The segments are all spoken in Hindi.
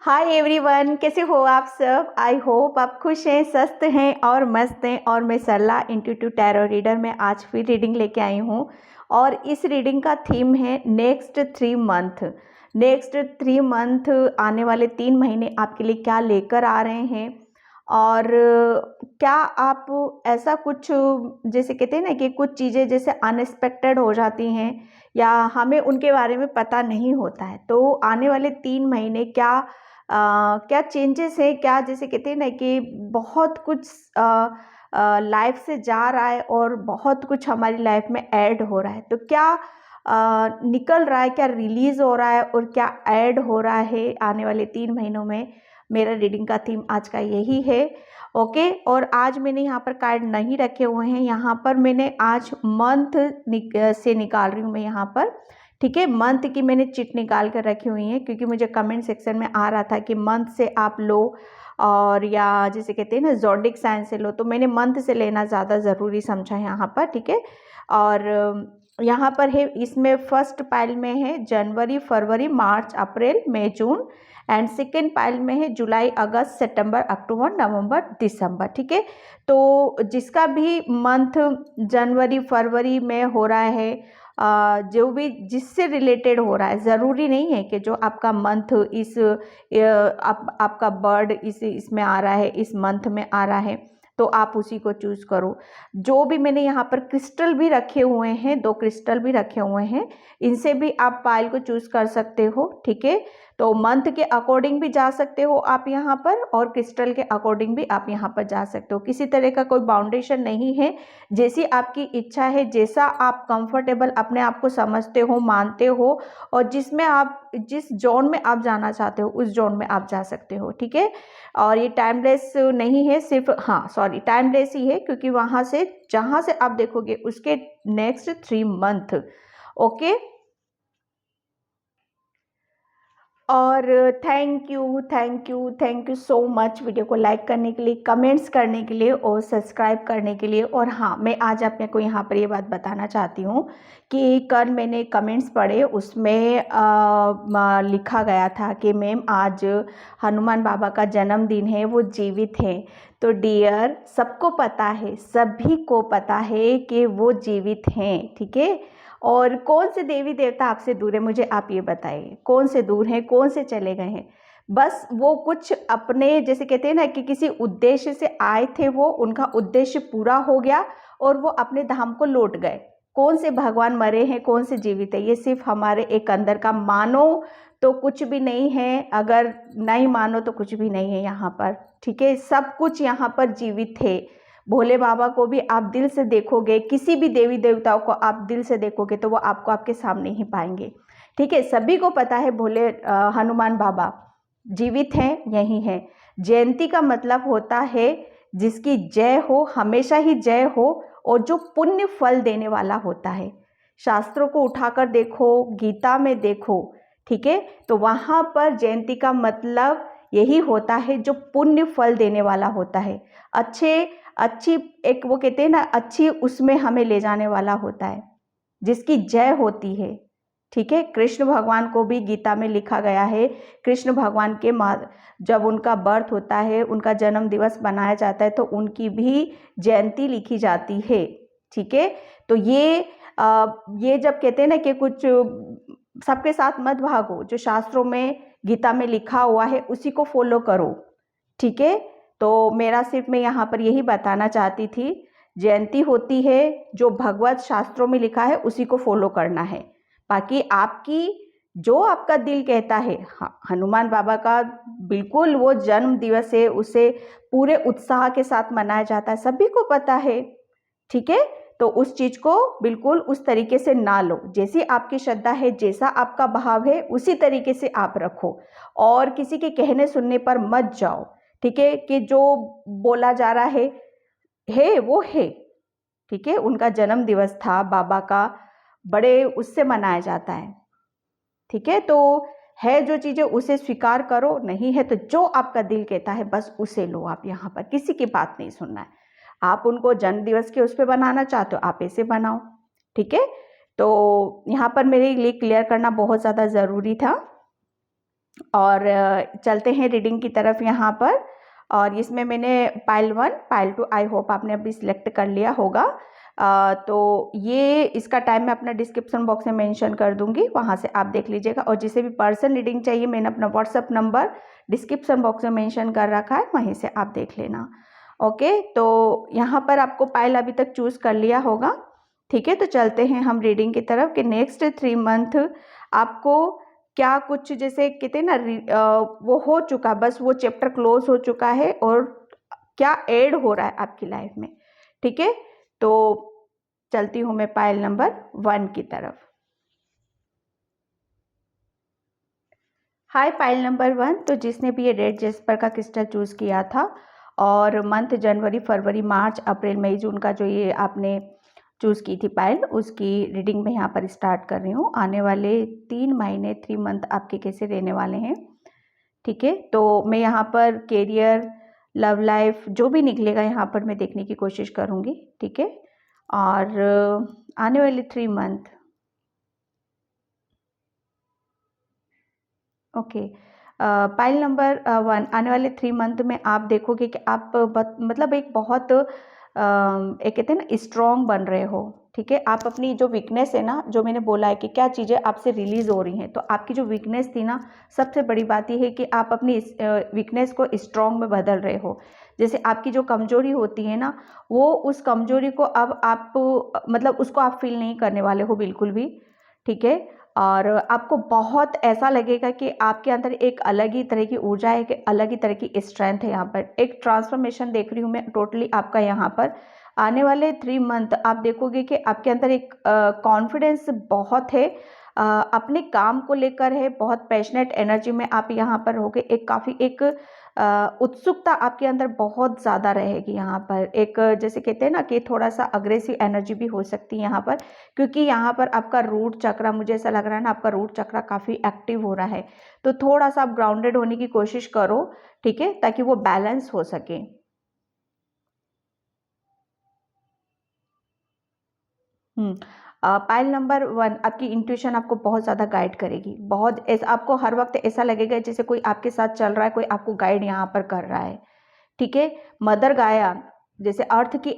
हाय एवरीवन, कैसे हो आप सब। आई होप आप खुश हैं, स्वस्थ हैं और मस्त हैं। और मैं सरला इंट्यूटिव टैरो रीडर में आज फिर रीडिंग लेके आई हूँ। और इस रीडिंग का थीम है नेक्स्ट 3 मंथ। नेक्स्ट 3 मंथ, आने वाले 3 महीने आपके लिए क्या लेकर आ रहे हैं। और क्या आप ऐसा कुछ, जैसे कहते हैं ना कि कुछ चीज़ें जैसे अनएक्सपेक्टेड हो जाती हैं या हमें उनके बारे में पता नहीं होता है, तो आने वाले 3 महीने क्या चेंजेस है, क्या जैसे कहते हैं ना कि बहुत कुछ लाइफ से जा रहा है और बहुत कुछ हमारी लाइफ में ऐड हो रहा है। तो क्या निकल रहा है, क्या रिलीज हो रहा है और क्या ऐड हो रहा है आने वाले 3 महीनों में। मेरा रीडिंग का थीम आज का यही है। ओके, और आज मैंने यहाँ पर कार्ड नहीं रखे हुए हैं, यहाँ पर मैंने आज मंथ से निकाल रही हूँ मैं यहाँ पर। ठीक है, मंथ की मैंने चिट निकाल कर रखी हुई है क्योंकि मुझे कमेंट सेक्शन में आ रहा था कि मंथ से आप लो और या जैसे कहते हैं ना ज़ोडिक साइन से लो, तो मैंने मंथ से लेना ज़्यादा ज़रूरी समझा यहाँ पर। ठीक है, और यहाँ पर है, इसमें फर्स्ट पाइल में है जनवरी, फरवरी, मार्च, अप्रैल, मई, जून। एंड सेकेंड पाइल में है जुलाई, अगस्त, सितंबर, अक्टूबर, नवंबर, दिसंबर। ठीक है, तो जिसका भी मंथ जनवरी फरवरी में हो रहा है, जो भी जिससे रिलेटेड हो रहा है, ज़रूरी नहीं है कि जो आपका मंथ आपका बर्ड इसमें आ रहा है, इस मंथ में आ रहा है, तो आप उसी को चूज़ करो। जो भी मैंने यहाँ पर क्रिस्टल भी रखे हुए हैं, 2 क्रिस्टल भी रखे हुए हैं, इनसे भी आप पाइल को चूज़ कर सकते हो। ठीक है, तो मंथ के अकॉर्डिंग भी जा सकते हो आप यहाँ पर और क्रिस्टल के अकॉर्डिंग भी आप यहाँ पर जा सकते हो। किसी तरह का कोई बाउंडेशन नहीं है, जैसी आपकी इच्छा है, जैसा आप कंफर्टेबल अपने आप को समझते हो, मानते हो, और जिस जोन में आप जाना चाहते हो उस जोन में आप जा सकते हो। ठीक है, और ये टाइमलेस नहीं है, सिर्फ टाइमलेस ही है क्योंकि वहाँ से जहाँ से आप देखोगे उसके नेक्स्ट 3 मंथ। ओके, और thank you so much video को लाइक करने के लिए, कमेंट्स करने के लिए और सब्सक्राइब करने के लिए। और हाँ, मैं आज अपने को यहाँ पर ये बात बताना चाहती हूँ कि कल मैंने कमेंट्स पढ़े, उसमें लिखा गया था कि मैम आज हनुमान बाबा का जन्मदिन है, वो जीवित हैं। तो डियर, सबको पता है, सभी को पता है कि वो जीवित हैं। ठीक है, और कौन से देवी देवता आपसे दूर है, मुझे आप ये बताइए, कौन से दूर हैं, कौन से चले गए हैं। बस वो कुछ अपने, जैसे कहते हैं ना कि किसी उद्देश्य से आए थे, वो उनका उद्देश्य पूरा हो गया और वो अपने धाम को लौट गए। कौन से भगवान मरे हैं, कौन से जीवित है, ये सिर्फ हमारे एक अंदर का, मानो तो कुछ भी नहीं है, अगर नहीं मानो तो कुछ भी नहीं है यहाँ पर। ठीक है, सब कुछ यहाँ पर जीवित है। भोले बाबा को भी आप दिल से देखोगे, किसी भी देवी देवताओं को आप दिल से देखोगे तो वो आपको आपके सामने ही पाएंगे। ठीक है, सभी को पता है भोले हनुमान बाबा जीवित हैं, यही हैं। जयंती का मतलब होता है जिसकी जय हो, हमेशा ही जय हो, और जो पुण्य फल देने वाला होता है। शास्त्रों को उठाकर देखो, गीता में देखो, ठीक है, तो वहाँ पर जयंती का मतलब यही होता है जो पुण्य फल देने वाला होता है। अच्छी एक, वो कहते हैं ना, अच्छी उसमें हमें ले जाने वाला होता है, जिसकी जय होती है। ठीक है, कृष्ण भगवान को भी गीता में लिखा गया है, कृष्ण भगवान के जब उनका बर्थ होता है, उनका जन्म दिवस मनाया जाता है, तो उनकी भी जयंती लिखी जाती है। ठीक है, तो ये जब कहते हैं ना कि कुछ सबके साथ मत भागो, जो शास्त्रों में गीता में लिखा हुआ है उसी को फॉलो करो। ठीक है, तो मेरा सिर्फ मैं यहाँ पर यही बताना चाहती थी, जयंती होती है, जो भगवत शास्त्रों में लिखा है उसी को फॉलो करना है। बाकी आपकी जो आपका दिल कहता है, हाँ, हनुमान बाबा का बिल्कुल वो जन्म दिवस है, उसे पूरे उत्साह के साथ मनाया जाता है, सभी को पता है। ठीक है, तो उस चीज को बिल्कुल उस तरीके से ना लो, जैसी आपकी श्रद्धा है, जैसा आपका भाव है, उसी तरीके से आप रखो और किसी के कहने सुनने पर मत जाओ। ठीक है, कि जो बोला जा रहा है वो है। ठीक है, उनका जन्म दिवस था बाबा का, बड़े उससे मनाया जाता है। ठीक है, तो है जो चीजें उसे स्वीकार करो, नहीं है तो जो आपका दिल कहता है बस उसे लो। आप यहाँ पर किसी की बात नहीं सुनना है। आप उनको जन्म दिवस के उस पर बनाना चाहते हो, आप ऐसे बनाओ। ठीक है, तो यहाँ पर मेरे लिए क्लियर करना बहुत ज़्यादा ज़रूरी था। और चलते हैं रीडिंग की तरफ यहाँ पर। और इसमें मैंने पाइल 1 पाइल 2 आई होप आपने अभी सिलेक्ट कर लिया होगा। तो ये इसका टाइम मैं अपना डिस्क्रिप्शन बॉक्स में मेंशन कर दूंगी, वहाँ से आप देख लीजिएगा। और जिसे भी पर्सन रीडिंग चाहिए मैंने अपना व्हाट्सअप नंबर डिस्क्रिप्शन बॉक्स में मेंशन कर रखा है, वहीं से आप देख लेना। ओके, तो यहाँ पर आपको पाइल अभी तक चूज़ कर लिया होगा। ठीक है, तो चलते हैं हम रीडिंग की तरफ कि नेक्स्ट 3 मंथ आपको क्या कुछ, जैसे कहते हैं ना वो हो चुका, बस वो चैप्टर क्लोज हो चुका है और क्या ऐड हो रहा है आपकी लाइफ में। ठीक है, तो चलती हूँ मैं पाइल नंबर 1 की तरफ। हाय पाइल नंबर 1, तो जिसने भी ये रेड जेस्पर का क्रिस्टल चूज़ किया था और मंथ जनवरी फरवरी मार्च अप्रैल मई जून का जो ये आपने चूज़ की थी पाइल, उसकी रीडिंग में यहाँ पर स्टार्ट कर रही हूँ। आने वाले 3 महीने 3 मंथ आपके कैसे रहने वाले हैं। ठीक है, तो मैं यहाँ पर कैरियर लव लाइफ जो भी निकलेगा यहाँ पर मैं देखने की कोशिश करूँगी। ठीक है, और आने वाले 3 मंथ। ओके, पाइल नंबर 1, आने वाले 3 मंथ में आप देखोगे कि आप मतलब एक बहुत एक कहते हैं ना स्ट्रॉन्ग बन रहे हो। ठीक है, आप अपनी जो वीकनेस है ना, जो मैंने बोला है कि क्या चीज़ें आपसे रिलीज हो रही हैं, तो आपकी जो वीकनेस थी ना, सबसे बड़ी बात यह है कि आप अपनी वीकनेस को स्ट्रॉन्ग में बदल रहे हो। जैसे आपकी जो कमजोरी होती है ना, वो उस कमजोरी को अब आप मतलब उसको आप फील नहीं करने वाले हो बिल्कुल भी। ठीक है, और आपको बहुत ऐसा लगेगा कि आपके अंदर एक अलग ही तरह की ऊर्जा है, एक अलग ही तरह की स्ट्रेंथ है। यहाँ पर एक ट्रांसफॉर्मेशन देख रही हूँ मैं टोटली आपका। यहाँ पर आने वाले 3 मंथ आप देखोगे कि आपके अंदर एक कॉन्फिडेंस बहुत है, अपने काम को लेकर है, बहुत पैशनेट एनर्जी में आप यहाँ पर रहोगे। एक काफ़ी एक उत्सुकता आपके अंदर बहुत ज़्यादा रहेगी। यहाँ पर एक जैसे कहते हैं ना कि थोड़ा सा अग्रेसिव एनर्जी भी हो सकती है यहाँ पर, क्योंकि यहाँ पर आपका रूट चक्रा, मुझे ऐसा लग रहा है ना, आपका रूट चक्रा काफ़ी एक्टिव हो रहा है। तो थोड़ा सा आप ग्राउंडेड होने की कोशिश करो। ठीक है, ताकि वो बैलेंस हो सके। पाइल नंबर 1, आपकी इंट्यूशन आपको बहुत ज़्यादा गाइड करेगी। बहुत ऐसा आपको हर वक्त ऐसा लगेगा जैसे कोई आपके साथ चल रहा है, कोई आपको गाइड यहाँ पर कर रहा है। ठीक है, मदर गाया जैसे अर्थ की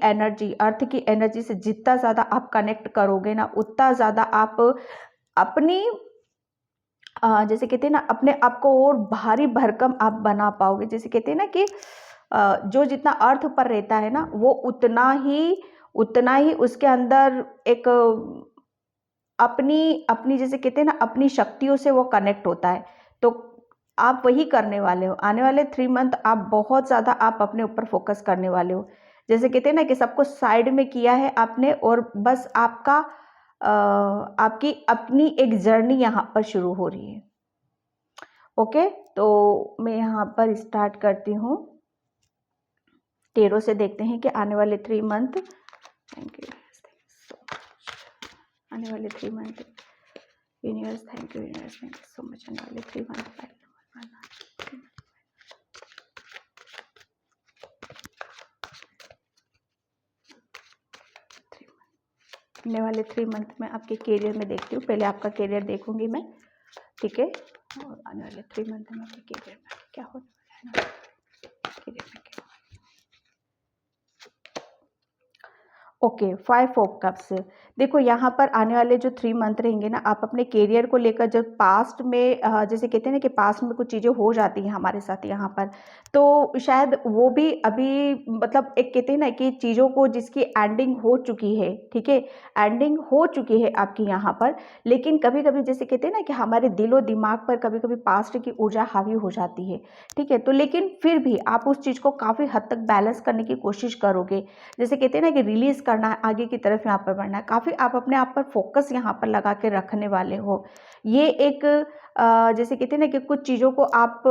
एनर्जी से जितना ज़्यादा आप कनेक्ट करोगे ना, उतना ज़्यादा आप अपनी जैसे कहते हैं ना, अपने आप को और भारी भरकम आप बना पाओगे। जैसे कहते हैं ना कि जो जितना अर्थ पर रहता है ना, वो उतना ही उसके अंदर एक अपनी अपनी जैसे कहते हैं ना, अपनी शक्तियों से वो कनेक्ट होता है। तो आप वही करने वाले हो। आने वाले 3 मंथ आप बहुत ज़्यादा आप अपने ऊपर फोकस करने वाले हो। जैसे कहते हैं ना कि सब कुछ साइड में किया है आपने और बस आपकी अपनी एक जर्नी यहाँ पर शुरू हो रही है। ओके, तो मैं यहाँ पर स्टार्ट करती हूँ। टेरो से देखते हैं कि आने वाले 3 month, thank you so much, आने वाले 3 month universe, thank you so much, आने वाले 3 मंथ आने वाले 3 मंथ में आपके करियर में देखती हूँ। पहले आपका करियर देखूंगी मैं। ठीक है, और आने वाले 3 मंथ में आपके करियर में क्या होने वाला है, करियर में क्या। Okay, 5 of cups. देखो यहाँ पर आने वाले जो 3 मंथ रहेंगे ना, आप अपने करियर को लेकर जब पास्ट में जैसे कहते हैं ना कि पास्ट में कुछ चीज़ें हो जाती हैं हमारे साथ यहाँ पर, तो शायद वो भी अभी मतलब एक कहते हैं ना कि चीज़ों को जिसकी एंडिंग हो चुकी है। ठीक है, एंडिंग हो चुकी है आपकी यहाँ पर, लेकिन कभी कभी जैसे कहते हैं ना कि हमारे दिलो दिमाग पर कभी कभी पास्ट की ऊर्जा हावी हो जाती है। ठीक है, तो लेकिन फिर भी आप उस चीज़ को काफ़ी हद तक बैलेंस करने की कोशिश करोगे। जैसे कहते हैं ना कि रिलीज करना है, आगे की तरफ यहाँ पर बढ़ना है, काफ़ी आप अपने आप पर फोकस यहाँ पर लगा के रखने वाले हो। ये एक जैसे कहते हैं ना कि कुछ चीज़ों को आप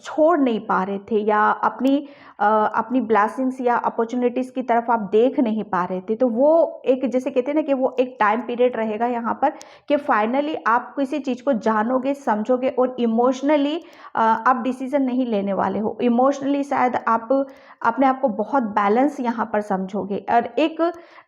छोड़ नहीं पा रहे थे, या अपनी ब्लेसिंग्स या अपॉर्चुनिटीज़ की तरफ आप देख नहीं पा रहे थे, तो वो एक जैसे कहते हैं ना कि वो एक टाइम पीरियड रहेगा यहाँ पर कि फाइनली आप किसी चीज़ को जानोगे, समझोगे और इमोशनली आप डिसीजन नहीं लेने वाले हो। इमोशनली शायद आप अपने आप को बहुत बैलेंस यहाँ पर समझोगे। और एक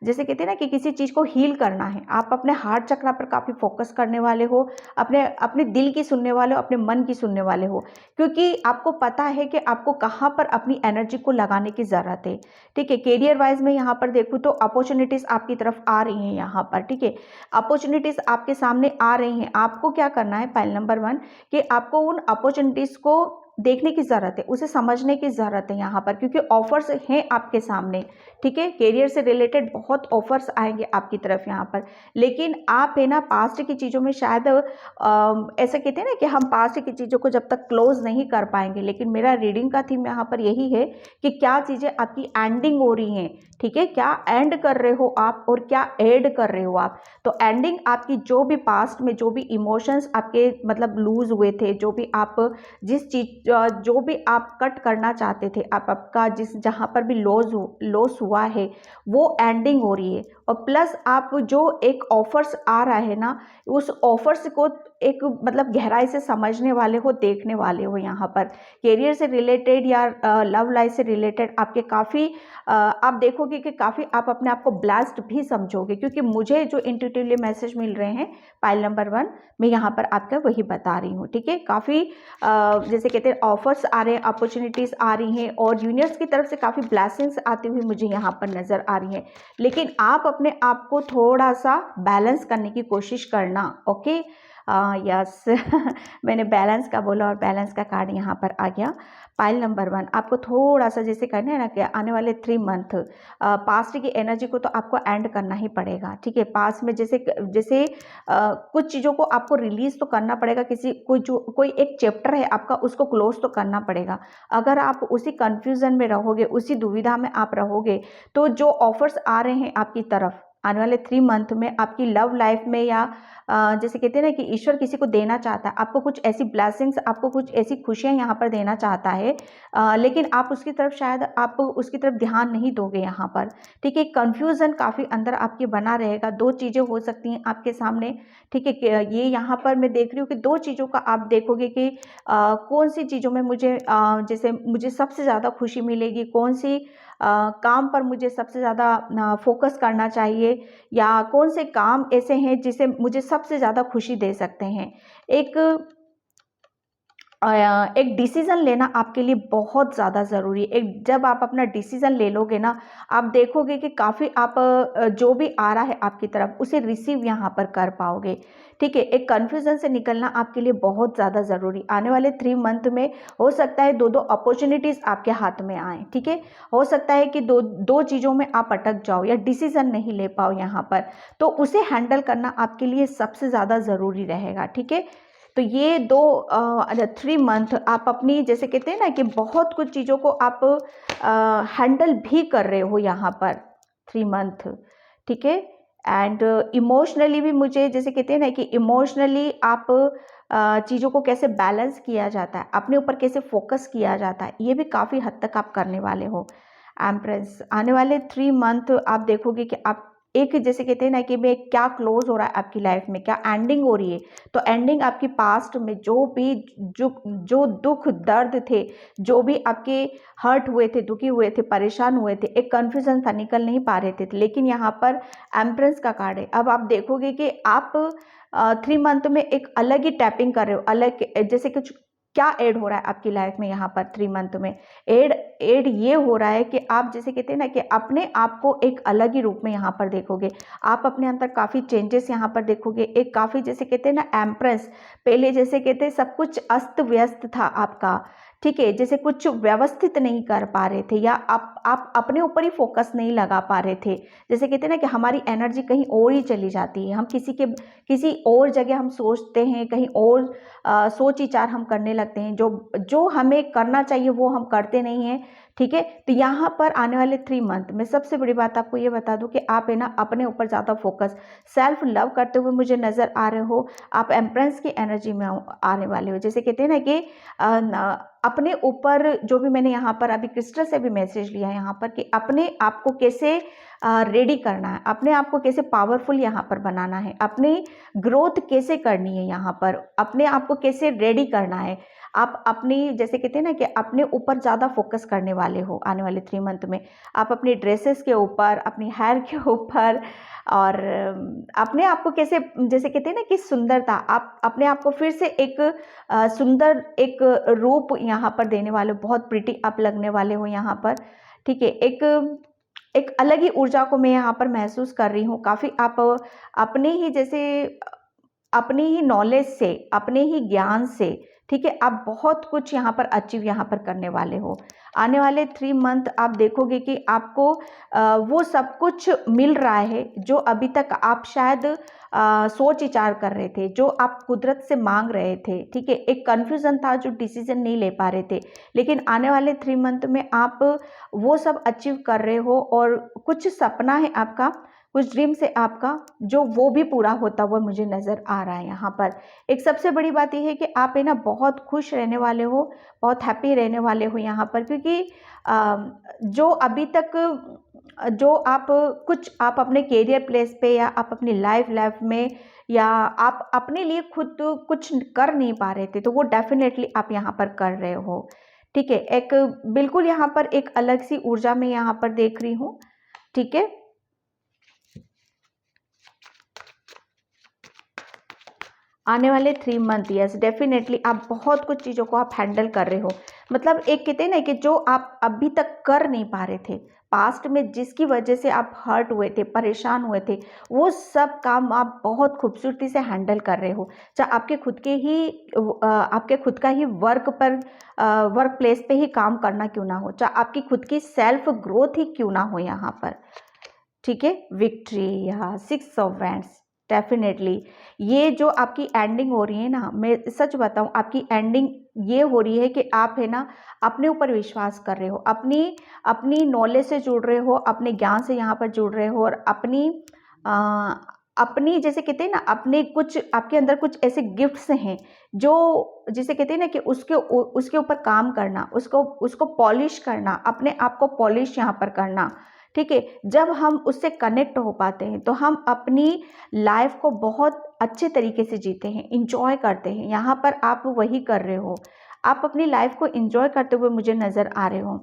जैसे कहते हैं ना कि किसी चीज़ को हील करना है, आप अपने हार्ट चक्रा पर काफ़ी फोकस करने वाले हो, अपने अपने दिल की सुनने वाले हो, अपने मन की सुनने वाले हो, क्योंकि आपको पता है कि आपको कहाँ पर अपनी एनर्जी को लगाने की ज़रूरत है। ठीक है, करियर वाइज में यहाँ पर देखूँ तो अपॉर्चुनिटीज़ आपकी तरफ आ रही हैं यहाँ पर। ठीक है, अपॉर्चुनिटीज़ आपके सामने आ रही हैं। आपको क्या करना है, पॉइंट नंबर 1, कि आपको उन अपॉर्चुनिटीज़ को देखने की ज़रूरत है, उसे समझने की ज़रूरत है यहाँ पर, क्योंकि ऑफर्स हैं आपके सामने। ठीक है, करियर से रिलेटेड बहुत ऑफर्स आएंगे आपकी तरफ यहाँ पर, लेकिन आप है ना पास्ट की चीज़ों में शायद ऐसा कहते हैं ना कि हम पास्ट की चीज़ों को जब तक क्लोज नहीं कर पाएंगे, लेकिन मेरा रीडिंग का थीम यहाँ पर यही है कि क्या चीज़ें आपकी एंडिंग हो रही हैं। ठीक है, क्या एंड कर रहे हो आप और क्या ऐड कर रहे हो आप। तो एंडिंग आपकी जो भी पास्ट में जो भी इमोशंस आपके मतलब लूज हुए थे, जो भी आप जिस चीज जो भी आप कट करना चाहते थे, आप आपका जिस जहाँ पर भी लॉस हुआ है वो एंडिंग हो रही है। और प्लस आप जो एक ऑफर्स आ रहा है ना, उस ऑफर्स को एक मतलब गहराई से समझने वाले हो, देखने वाले हो यहाँ पर। करियर से रिलेटेड या लव लाइफ से रिलेटेड आपके काफ़ी आप देखोगे कि काफ़ी आप अपने आप को ब्लास्ट भी समझोगे, क्योंकि मुझे जो इंट्यूटिवली मैसेज मिल रहे हैं पाइल नंबर 1 मैं यहाँ पर आपका वही बता रही हूँ। ठीक है, काफ़ी जैसे कहते हैं ऑफर्स आ रहे हैं, अपॉर्चुनिटीज़ आ रही हैं और यूनिवर्स की तरफ से काफ़ी ब्लेसिंग्स आती हुई मुझे यहाँ पर नज़र आ रही हैं, लेकिन आप अपने आप को थोड़ा सा बैलेंस करने की कोशिश करना। ओके, यस मैंने बैलेंस का बोला और बैलेंस का कार्ड यहाँ पर आ गया। पाइल नंबर 1 आपको थोड़ा सा जैसे कहना है ना कि आने वाले 3 मंथ पास्ट की एनर्जी को तो आपको एंड करना ही पड़ेगा। ठीक है, पास्ट में जैसे जैसे कुछ चीज़ों को आपको रिलीज तो करना पड़ेगा, कोई एक चैप्टर है आपका उसको क्लोज तो करना पड़ेगा। अगर आप उसी कंफ्यूजन में रहोगे, उसी दुविधा में आप रहोगे, तो जो ऑफर्स आ रहे हैं आपकी तरफ आने वाले 3 मंथ में आपकी लव लाइफ में या जैसे कहते हैं ना कि ईश्वर किसी को देना चाहता है, आपको कुछ ऐसी ब्लेसिंग्स, आपको कुछ ऐसी खुशियां यहाँ पर देना चाहता है, लेकिन आप उसकी तरफ शायद आप उसकी तरफ ध्यान नहीं दोगे यहाँ पर। ठीक है, कंफ्यूजन काफ़ी अंदर आपके बना रहेगा। 2 चीज़ें हो सकती हैं आपके सामने। ठीक है, ये यहाँ पर मैं देख रही हूँ कि 2 चीज़ों का आप देखोगे कि कौन सी चीज़ों में मुझे जैसे मुझे सबसे ज़्यादा खुशी मिलेगी, कौन सी काम पर मुझे सबसे ज़्यादा फोकस करना चाहिए, या कौन से काम ऐसे हैं जिसे मुझे सबसे ज़्यादा खुशी दे सकते हैं। एक एक डिसीज़न लेना आपके लिए बहुत ज़्यादा ज़रूरी है। एक जब आप अपना डिसीज़न ले लोगे ना, आप देखोगे कि काफ़ी आप जो भी आ रहा है आपकी तरफ उसे रिसीव यहाँ पर कर पाओगे। ठीक है, एक कन्फ्यूज़न से निकलना आपके लिए बहुत ज़्यादा ज़रूरी। आने वाले 3 मंथ में हो सकता है 2-2 अपॉर्चुनिटीज़ आपके हाथ में आएँ। ठीक है, हो सकता है कि दो चीज़ों में आप अटक जाओ या डिसीज़न नहीं ले पाओ यहाँ पर, तो उसे हैंडल करना आपके लिए सबसे ज़्यादा ज़रूरी रहेगा। ठीक है, तो ये 3 मंथ आप अपनी जैसे कहते हैं ना कि बहुत कुछ चीज़ों को आप हैंडल भी कर रहे हो यहाँ पर 3 मंथ। ठीक है, एंड इमोशनली भी मुझे जैसे कहते हैं ना कि इमोशनली आप चीज़ों को कैसे बैलेंस किया जाता है, अपने ऊपर कैसे फोकस किया जाता है, ये भी काफ़ी हद तक आप करने वाले हो। एम्प्रेस आने वाले 3 मंथ आप देखोगे कि आप एक जैसे कहते हैं ना कि मैं क्या क्लोज हो रहा है आपकी लाइफ में, क्या एंडिंग हो रही है। तो एंडिंग आपकी पास्ट में जो भी जो दुख दर्द थे, जो भी आपके हर्ट हुए थे, दुखी हुए थे, परेशान हुए थे, एक कन्फ्यूजन था, निकल नहीं पा रहे थे, लेकिन यहाँ पर एम्प्रेस का कार्ड है। अब आप देखोगे कि आप 3 मंथ में एक अलग ही टैपिंग कर रहे हो, अलग जैसे कुछ क्या ऐड हो रहा है आपकी लाइफ में यहाँ पर 3 मंथ में। ऐड ये हो रहा है कि आप जैसे कहते हैं ना कि अपने आप को एक अलग ही रूप में यहाँ पर देखोगे। आप अपने अंदर काफ़ी चेंजेस यहाँ पर देखोगे। एक काफ़ी जैसे कहते हैं ना एम्प्रेस, पहले जैसे कहते हैं सब कुछ अस्त व्यस्त था आपका। ठीक है, जैसे कुछ व्यवस्थित नहीं कर पा रहे थे, या आप अपने ऊपर ही फोकस नहीं लगा पा रहे थे। जैसे कहते हैं ना कि हमारी एनर्जी कहीं और ही चली जाती है, हम किसी और जगह हम सोचते हैं, कहीं और सोच विचार हम करने लगते हैं, जो हमें करना चाहिए वो हम करते नहीं हैं। ठीक है, तो यहाँ पर आने वाले 3 मंथ में सबसे बड़ी बात आपको ये बता दूं कि आप है ना अपने ऊपर ज़्यादा फोकस, सेल्फ लव करते हुए मुझे नज़र आ रहे हो। आप एम्प्रेस की एनर्जी में आने वाले हो। जैसे कहते हैं ना कि अपने ऊपर जो भी मैंने यहाँ पर अभी क्रिस्टल से भी मैसेज लिया है यहाँ पर कि अपने आप को कैसे रेडी करना है, अपने आप को कैसे पावरफुल यहाँ पर बनाना है, अपनी ग्रोथ कैसे करनी है, यहाँ पर अपने आप को कैसे रेडी करना है। आप अपनी जैसे कहते हैं ना कि अपने ऊपर ज़्यादा फोकस करने वाले हो आने वाले 3 मंथ में। आप अपनी ड्रेसेस के ऊपर, अपनी हेयर के ऊपर और अपने आप को कैसे जैसे कहते हैं ना कि सुंदरता, आप अपने आप को फिर से एक सुंदर एक रूप यहाँ पर देने वाले हो, बहुत प्रिटी आप लगने वाले हो यहाँ पर। ठीक है, एक अलग ही ऊर्जा को मैं यहाँ पर महसूस कर रही हूँ। काफ़ी आप अपने ही जैसे अपनी ही नॉलेज से, अपने ही ज्ञान से, ठीक है, आप बहुत कुछ यहाँ पर अचीव यहाँ पर करने वाले हो। आने वाले 3 मंथ आप देखोगे कि आपको वो सब कुछ मिल रहा है जो अभी तक आप शायद सोच विचार कर रहे थे, जो आप कुदरत से मांग रहे थे। ठीक है, एक कन्फ्यूजन था जो डिसीजन नहीं ले पा रहे थे, लेकिन आने वाले 3 मंथ में आप वो सब अचीव कर रहे हो और कुछ सपना है आपका, कुछ ड्रीम्स है आपका, जो वो भी पूरा होता हुआ मुझे नज़र आ रहा है यहाँ पर। एक सबसे बड़ी बात ये है कि आप है ना बहुत खुश रहने वाले हो, बहुत हैप्पी रहने वाले हो यहाँ पर, क्योंकि जो अभी तक जो आप अपने करियर प्लेस पे या आप अपनी लाइफ में या आप अपने लिए खुद कुछ कर नहीं पा रहे थे, तो वो डेफिनेटली आप यहाँ पर कर रहे हो। ठीक है, एक बिल्कुल यहाँ पर एक अलग सी ऊर्जा में यहाँ पर देख रही हूँ। ठीक है, आने वाले 3 मंथ, यस डेफिनेटली आप बहुत कुछ चीज़ों को आप हैंडल कर रहे हो। मतलब एक कहते हैं ना कि जो आप अभी तक कर नहीं पा रहे थे, पास्ट में जिसकी वजह से आप हर्ट हुए थे, परेशान हुए थे, वो सब काम आप बहुत खूबसूरती से हैंडल कर रहे हो। चाहे आपके खुद का ही वर्क प्लेस पे ही काम करना क्यों ना हो, चाहे आपकी खुद की सेल्फ ग्रोथ ही क्यों ना हो यहाँ पर। ठीक है, विक्ट्री, यहाँ 6 ऑफ वैंड्स, डेफिनेटली ये जो आपकी एंडिंग हो रही है ना, मैं सच बताऊं आपकी एंडिंग ये हो रही है कि आप है ना अपने ऊपर विश्वास कर रहे हो, अपनी अपनी नॉलेज से जुड़ रहे हो, अपने ज्ञान से यहाँ पर जुड़ रहे हो और आ, अपनी जैसे कहते हैं ना अपने कुछ आपके अंदर कुछ ऐसे गिफ्ट्स हैं जो जिसे कहते हैं ना कि उसके ऊपर काम करना, उसको पॉलिश करना, अपने आप को पॉलिश यहाँ पर करना। ठीक है, जब हम उससे कनेक्ट हो पाते हैं तो हम अपनी लाइफ को बहुत अच्छे तरीके से जीते हैं, इंजॉय करते हैं। यहाँ पर आप वही कर रहे हो, आप अपनी लाइफ को इंजॉय करते हुए मुझे नज़र आ रहे हो।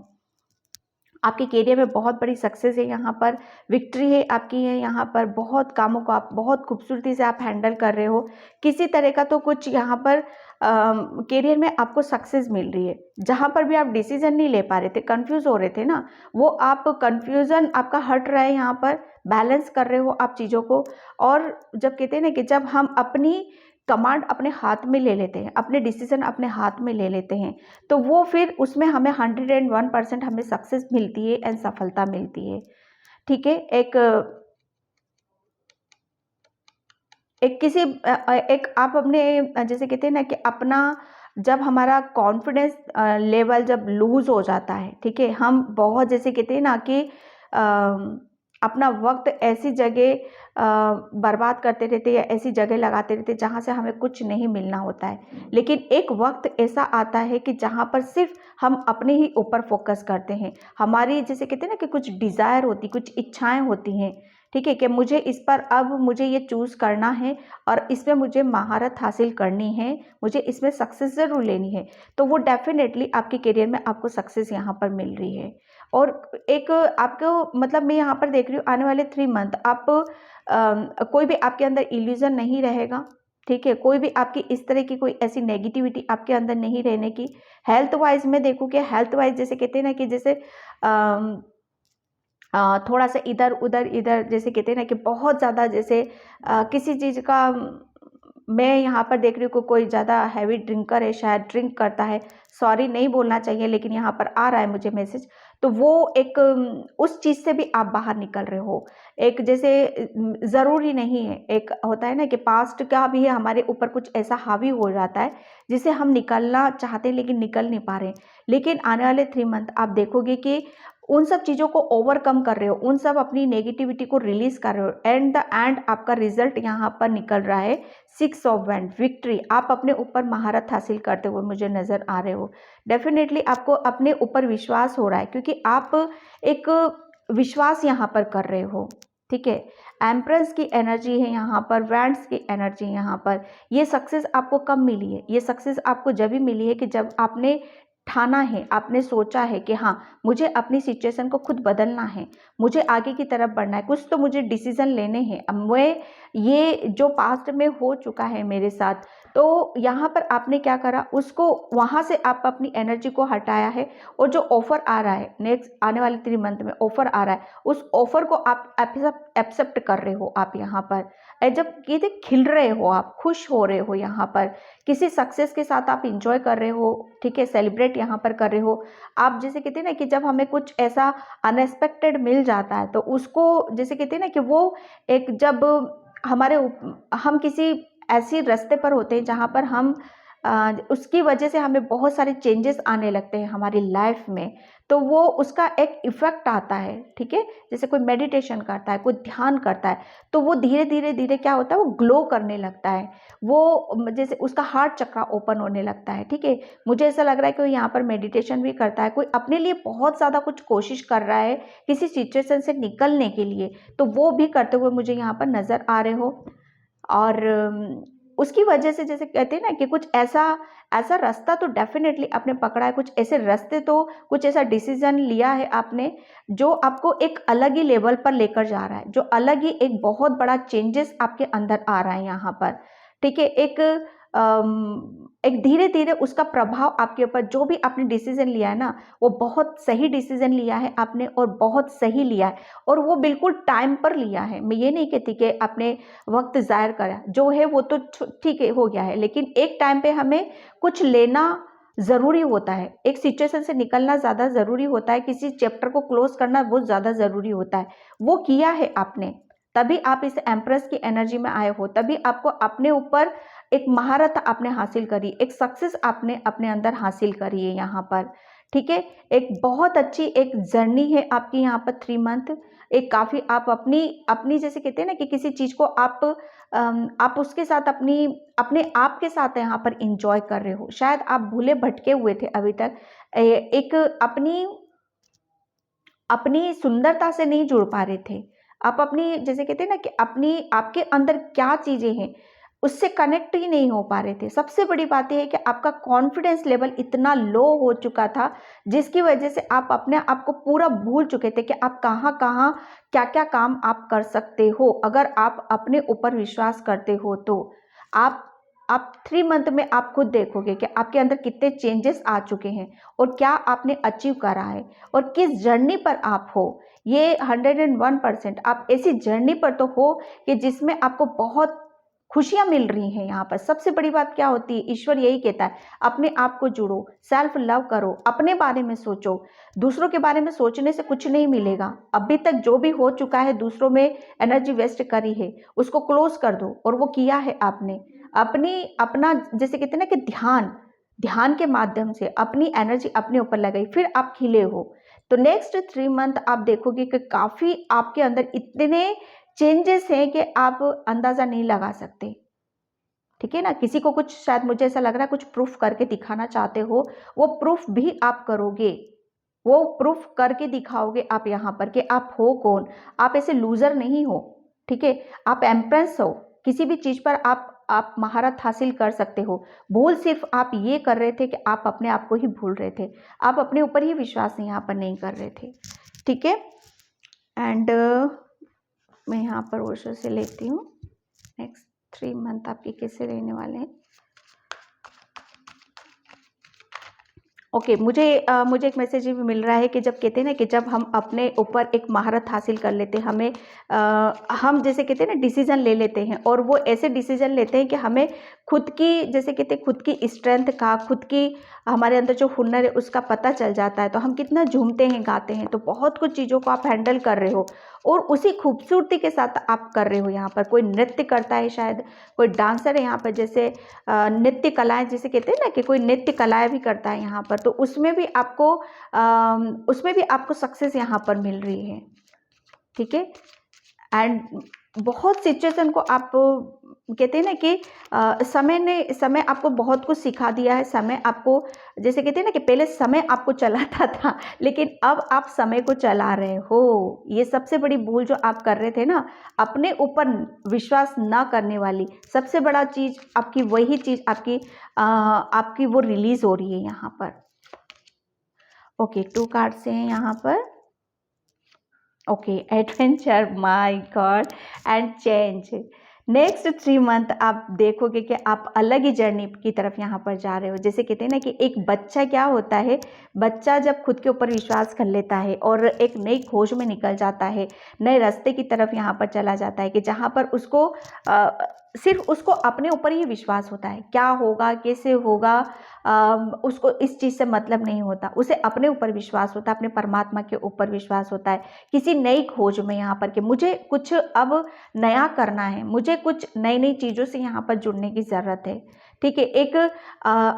आपके करियर में बहुत बड़ी सक्सेस है यहाँ पर, विक्ट्री है आपकी है यहाँ पर, बहुत कामों को आप बहुत खूबसूरती से आप हैंडल कर रहे हो। किसी तरह का तो कुछ यहाँ पर करियर में आपको सक्सेस मिल रही है। जहाँ पर भी आप डिसीजन नहीं ले पा रहे थे, कंफ्यूज हो रहे थे ना, वो आप कंफ्यूजन आपका हट रहा है, यहाँ पर बैलेंस कर रहे हो आप चीज़ों को। और जब कहते हैं ना कि जब हम अपनी कमांड अपने हाथ में ले लेते हैं, अपने डिसीजन अपने हाथ में ले लेते हैं, तो वो फिर उसमें हमें 101% हमें सक्सेस मिलती है एंड सफलता मिलती है। ठीक है, एक आप अपने जैसे कहते हैं ना कि अपना जब हमारा कॉन्फिडेंस लेवल जब लूज हो जाता है, ठीक है, हम बहुत जैसे कहते हैं ना कि अपना वक्त ऐसी जगह बर्बाद करते रहते या ऐसी जगह लगाते रहते जहाँ से हमें कुछ नहीं मिलना होता है। लेकिन एक वक्त ऐसा आता है कि जहाँ पर सिर्फ हम अपने ही ऊपर फोकस करते हैं, हमारी जैसे कहते हैं ना कि कुछ डिज़ायर होती, कुछ इच्छाएं होती हैं। ठीक है, कि मुझे इस पर अब मुझे ये चूज़ करना है और इसमें मुझे महारत हासिल करनी है, मुझे इसमें सक्सेस ज़रूर लेनी है, तो वो डेफिनेटली आपके करियर में आपको सक्सेस यहाँ पर मिल रही है। और एक आपको मतलब मैं यहाँ पर देख रही हूँ आने वाले 3 मंथ आप कोई भी आपके अंदर इल्यूजन नहीं रहेगा। ठीक है, कोई भी आपकी इस तरह की कोई ऐसी नेगेटिविटी आपके अंदर नहीं रहने की। हेल्थ वाइज में देखूँ कि हेल्थ वाइज जैसे कहते हैं ना कि जैसे थोड़ा सा इधर जैसे कहते हैं ना कि बहुत ज़्यादा जैसे किसी चीज़ का मैं यहाँ पर देख रही हूँ कोई ज़्यादा हैवी ड्रिंकर है, शायद ड्रिंक करता है, सॉरी नहीं बोलना चाहिए लेकिन यहाँ पर आ रहा है मुझे मैसेज, तो वो एक उस चीज़ से भी आप बाहर निकल रहे हो। एक जैसे ज़रूरी नहीं है, एक होता है ना कि पास्ट का भी हमारे ऊपर कुछ ऐसा हावी हो जाता है जिसे हम निकलना चाहते हैं लेकिन निकल नहीं पा रहे। लेकिन आने वाले 3 मंथ आप देखोगे कि उन सब चीज़ों को ओवरकम कर रहे हो, उन सब अपनी नेगेटिविटी को रिलीज कर रहे हो एंड द एंड आपका रिजल्ट यहाँ पर निकल रहा है 6 ऑफ वैंड, विक्ट्री। आप अपने ऊपर महारत हासिल करते हुए मुझे नज़र आ रहे हो। डेफिनेटली आपको अपने ऊपर विश्वास हो रहा है क्योंकि आप एक विश्वास यहाँ पर कर रहे हो, ठीक है। एम्प्रेस की एनर्जी है यहाँ पर, वैंड्स की एनर्जी यहाँ पर। ये सक्सेस आपको कब मिली है? ये सक्सेस आपको जब ही मिली है कि जब आपने ठाना है, आपने सोचा है कि हाँ, मुझे अपनी सिचुएशन को खुद बदलना है, मुझे आगे की तरफ बढ़ना है, कुछ तो मुझे डिसीजन लेने हैं। अब मैं ये जो पास्ट में हो चुका है मेरे साथ, तो यहाँ पर आपने क्या करा, उसको वहाँ से आप अपनी एनर्जी को हटाया है, और जो ऑफर आ रहा है नेक्स्ट आने वाले 3 मंथ में ऑफर आ रहा है, उस ऑफर को आप एक्सेप्ट कर रहे हो। आप यहाँ पर जब कहते खिल रहे हो, आप खुश हो रहे हो, यहाँ पर किसी सक्सेस के साथ आप इंजॉय कर रहे हो, ठीक है, सेलिब्रेट यहाँ पर कर रहे हो। आप जैसे कहते हैं ना कि जब हमें कुछ ऐसा अनएक्सपेक्टेड मिल जाता है, तो उसको जैसे कहते हैं ना कि वो एक जब हम किसी ऐसी रास्ते पर होते हैं जहाँ पर हम उसकी वजह से हमें बहुत सारे चेंजेस आने लगते हैं हमारी लाइफ में, तो वो उसका एक इफेक्ट आता है, ठीक है। जैसे कोई मेडिटेशन करता है, कोई ध्यान करता है, तो वो धीरे धीरे धीरे क्या होता है, वो ग्लो करने लगता है, वो जैसे उसका हार्ट चक्र ओपन होने लगता है, ठीक है। मुझे ऐसा लग रहा है कि कोई यहाँ पर मेडिटेशन भी करता है, कोई अपने लिए बहुत ज़्यादा कुछ कोशिश कर रहा है किसी सिचुएशन से निकलने के लिए, तो वो भी करते हुए मुझे यहाँ पर नज़र आ रहे हो। और उसकी वजह से जैसे कहते हैं ना कि कुछ ऐसा ऐसा रास्ता तो डेफिनेटली आपने पकड़ा है, कुछ ऐसे रास्ते तो कुछ ऐसा डिसीजन लिया है आपने जो आपको एक अलग ही लेवल पर लेकर जा रहा है, जो अलग ही एक बहुत बड़ा चेंजेस आपके अंदर आ रहा है यहाँ पर, ठीक है। एक धीरे धीरे उसका प्रभाव आपके ऊपर, जो भी आपने डिसीजन लिया है ना, वो बहुत सही डिसीजन लिया है आपने, और बहुत सही लिया है, और वो बिल्कुल टाइम पर लिया है। मैं ये नहीं कहती कि आपने वक्त ज़ायर करा, जो है वो तो ठीक है, हो गया है, लेकिन एक टाइम पे हमें कुछ लेना ज़रूरी होता है, एक सिचुएशन से निकलना ज़्यादा ज़रूरी होता है, किसी चैप्टर को क्लोज करना बहुत ज़्यादा ज़रूरी होता है। वो किया है आपने, तभी आप इस एम्प्रेस की एनर्जी में आए हो, तभी आपको अपने ऊपर एक महारत आपने हासिल करी, एक सक्सेस आपने अपने अंदर हासिल करी है यहाँ पर, ठीक है। एक बहुत अच्छी एक जर्नी है आपकी यहाँ पर 3 मंथ। एक काफ़ी आप अपनी अपनी जैसे कहते हैं ना कि किसी चीज़ को आप उसके साथ अपने आप के साथ यहाँ पर इंजॉय कर रहे हो। शायद आप भूले भटके हुए थे अभी तक, एक अपनी अपनी सुंदरता से नहीं जुड़ पा रहे थे। आप अपनी जैसे कहते हैं ना कि अपनी आपके अंदर क्या चीज़ें हैं, उससे कनेक्ट ही नहीं हो पा रहे थे। सबसे बड़ी बात ये है कि आपका कॉन्फिडेंस लेवल इतना लो हो चुका था, जिसकी वजह से आप अपने आप को पूरा भूल चुके थे कि आप कहाँ-कहाँ, क्या-क्या काम आप कर सकते हो। अगर आप अपने ऊपर विश्वास करते हो तो। आप आप 3 मंथ में आप खुद देखोगे कि आपके अंदर कितने चेंजेस आ चुके हैं, और क्या आपने अचीव करा है, और किस जर्नी पर आप हो। ये 101% आप ऐसी जर्नी पर तो हो कि जिसमें आपको बहुत खुशियाँ मिल रही हैं यहाँ पर। सबसे बड़ी बात क्या होती है, ईश्वर यही कहता है, अपने आप को जुड़ो, सेल्फ लव करो, अपने बारे में सोचो। दूसरों के बारे में सोचने से कुछ नहीं मिलेगा। अभी तक जो भी हो चुका है, दूसरों में एनर्जी वेस्ट करी है, उसको क्लोज कर दो, और वो किया है आपने। अपना जैसे कहते हैं ना कि ध्यान के माध्यम से अपनी एनर्जी अपने ऊपर लगाई, फिर आप खिले हो। तो नेक्स्ट 3 मंथ आप देखोगे कि काफ़ी आपके अंदर इतने चेंजेस हैं कि आप अंदाज़ा नहीं लगा सकते, ठीक है ना। किसी को कुछ, शायद मुझे ऐसा लग रहा है, कुछ प्रूफ करके दिखाना चाहते हो, वो प्रूफ भी आप करोगे, वो प्रूफ करके दिखाओगे आप यहाँ पर कि आप हो कौन। आप ऐसे लूजर नहीं हो, ठीक है। आप एम्प्रेस हो, किसी भी चीज़ पर आप महारत हासिल कर सकते हो। भूल सिर्फ आप ये कर रहे थे कि आप अपने आप को ही भूल रहे थे, आप अपने ऊपर ही विश्वास यहाँ पर नहीं कर रहे थे, ठीक है। एंड मैं यहाँ पर ओशो से लेती हूँ, नेक्स्ट 3 मंथ आपके कैसे रहने वाले हैं। ओके, मुझे एक मैसेज भी मिल रहा है कि जब कहते हैं ना कि जब हम अपने ऊपर एक महारत हासिल कर लेते हैं, हम जैसे कहते हैं ना डिसीजन ले लेते हैं, और वो ऐसे डिसीजन लेते हैं कि हमें खुद की जैसे कहते हैं खुद की स्ट्रेंथ का, खुद की हमारे अंदर जो हुनर है उसका पता चल जाता है, तो हम कितना झूमते हैं, गाते हैं, तो बहुत कुछ चीज़ों को आप हैंडल कर रहे हो, और उसी खूबसूरती के साथ आप कर रहे हो। यहाँ पर कोई नृत्य करता है, शायद कोई डांसर है यहाँ पर, जैसे नृत्य कलाएं जैसे कहते हैं ना कि कोई नृत्य कलाएं भी करता है यहाँ पर, तो उसमें भी आपको सक्सेस यहाँ पर मिल रही है, ठीक है। एंड बहुत सिचुएशन को आप कहते हैं ना कि समय आपको बहुत कुछ सिखा दिया है। समय आपको, जैसे कहते हैं ना कि पहले समय आपको चलाता था, लेकिन अब आप समय को चला रहे हो। ये सबसे बड़ी भूल जो आप कर रहे थे ना, अपने ऊपर विश्वास ना करने वाली सबसे बड़ा चीज़ आपकी, वही चीज़ आपकी वो रिलीज़ हो रही है यहाँ पर। ओके, 2 कार्ड्स हैं यहाँ पर। Okay, adventure, my God, and change. Next 3 month आप देखोगे कि आप अलग ही जर्नी की तरफ यहाँ पर जा रहे हो। जैसे कहते हैं ना कि एक बच्चा क्या होता है, बच्चा जब खुद के ऊपर विश्वास कर लेता है और एक नई खोज में निकल जाता है, नए रास्ते की तरफ यहाँ पर चला जाता है कि जहाँ पर उसको सिर्फ उसको अपने ऊपर ही विश्वास होता है। क्या होगा, कैसे होगा, उसको इस चीज़ से मतलब नहीं होता। उसे अपने ऊपर विश्वास होता है, अपने परमात्मा के ऊपर विश्वास होता है। किसी नई खोज में यहाँ पर कि मुझे कुछ अब नया करना है, मुझे कुछ नई नई चीज़ों से यहाँ पर जुड़ने की ज़रूरत है। ठीक है, एक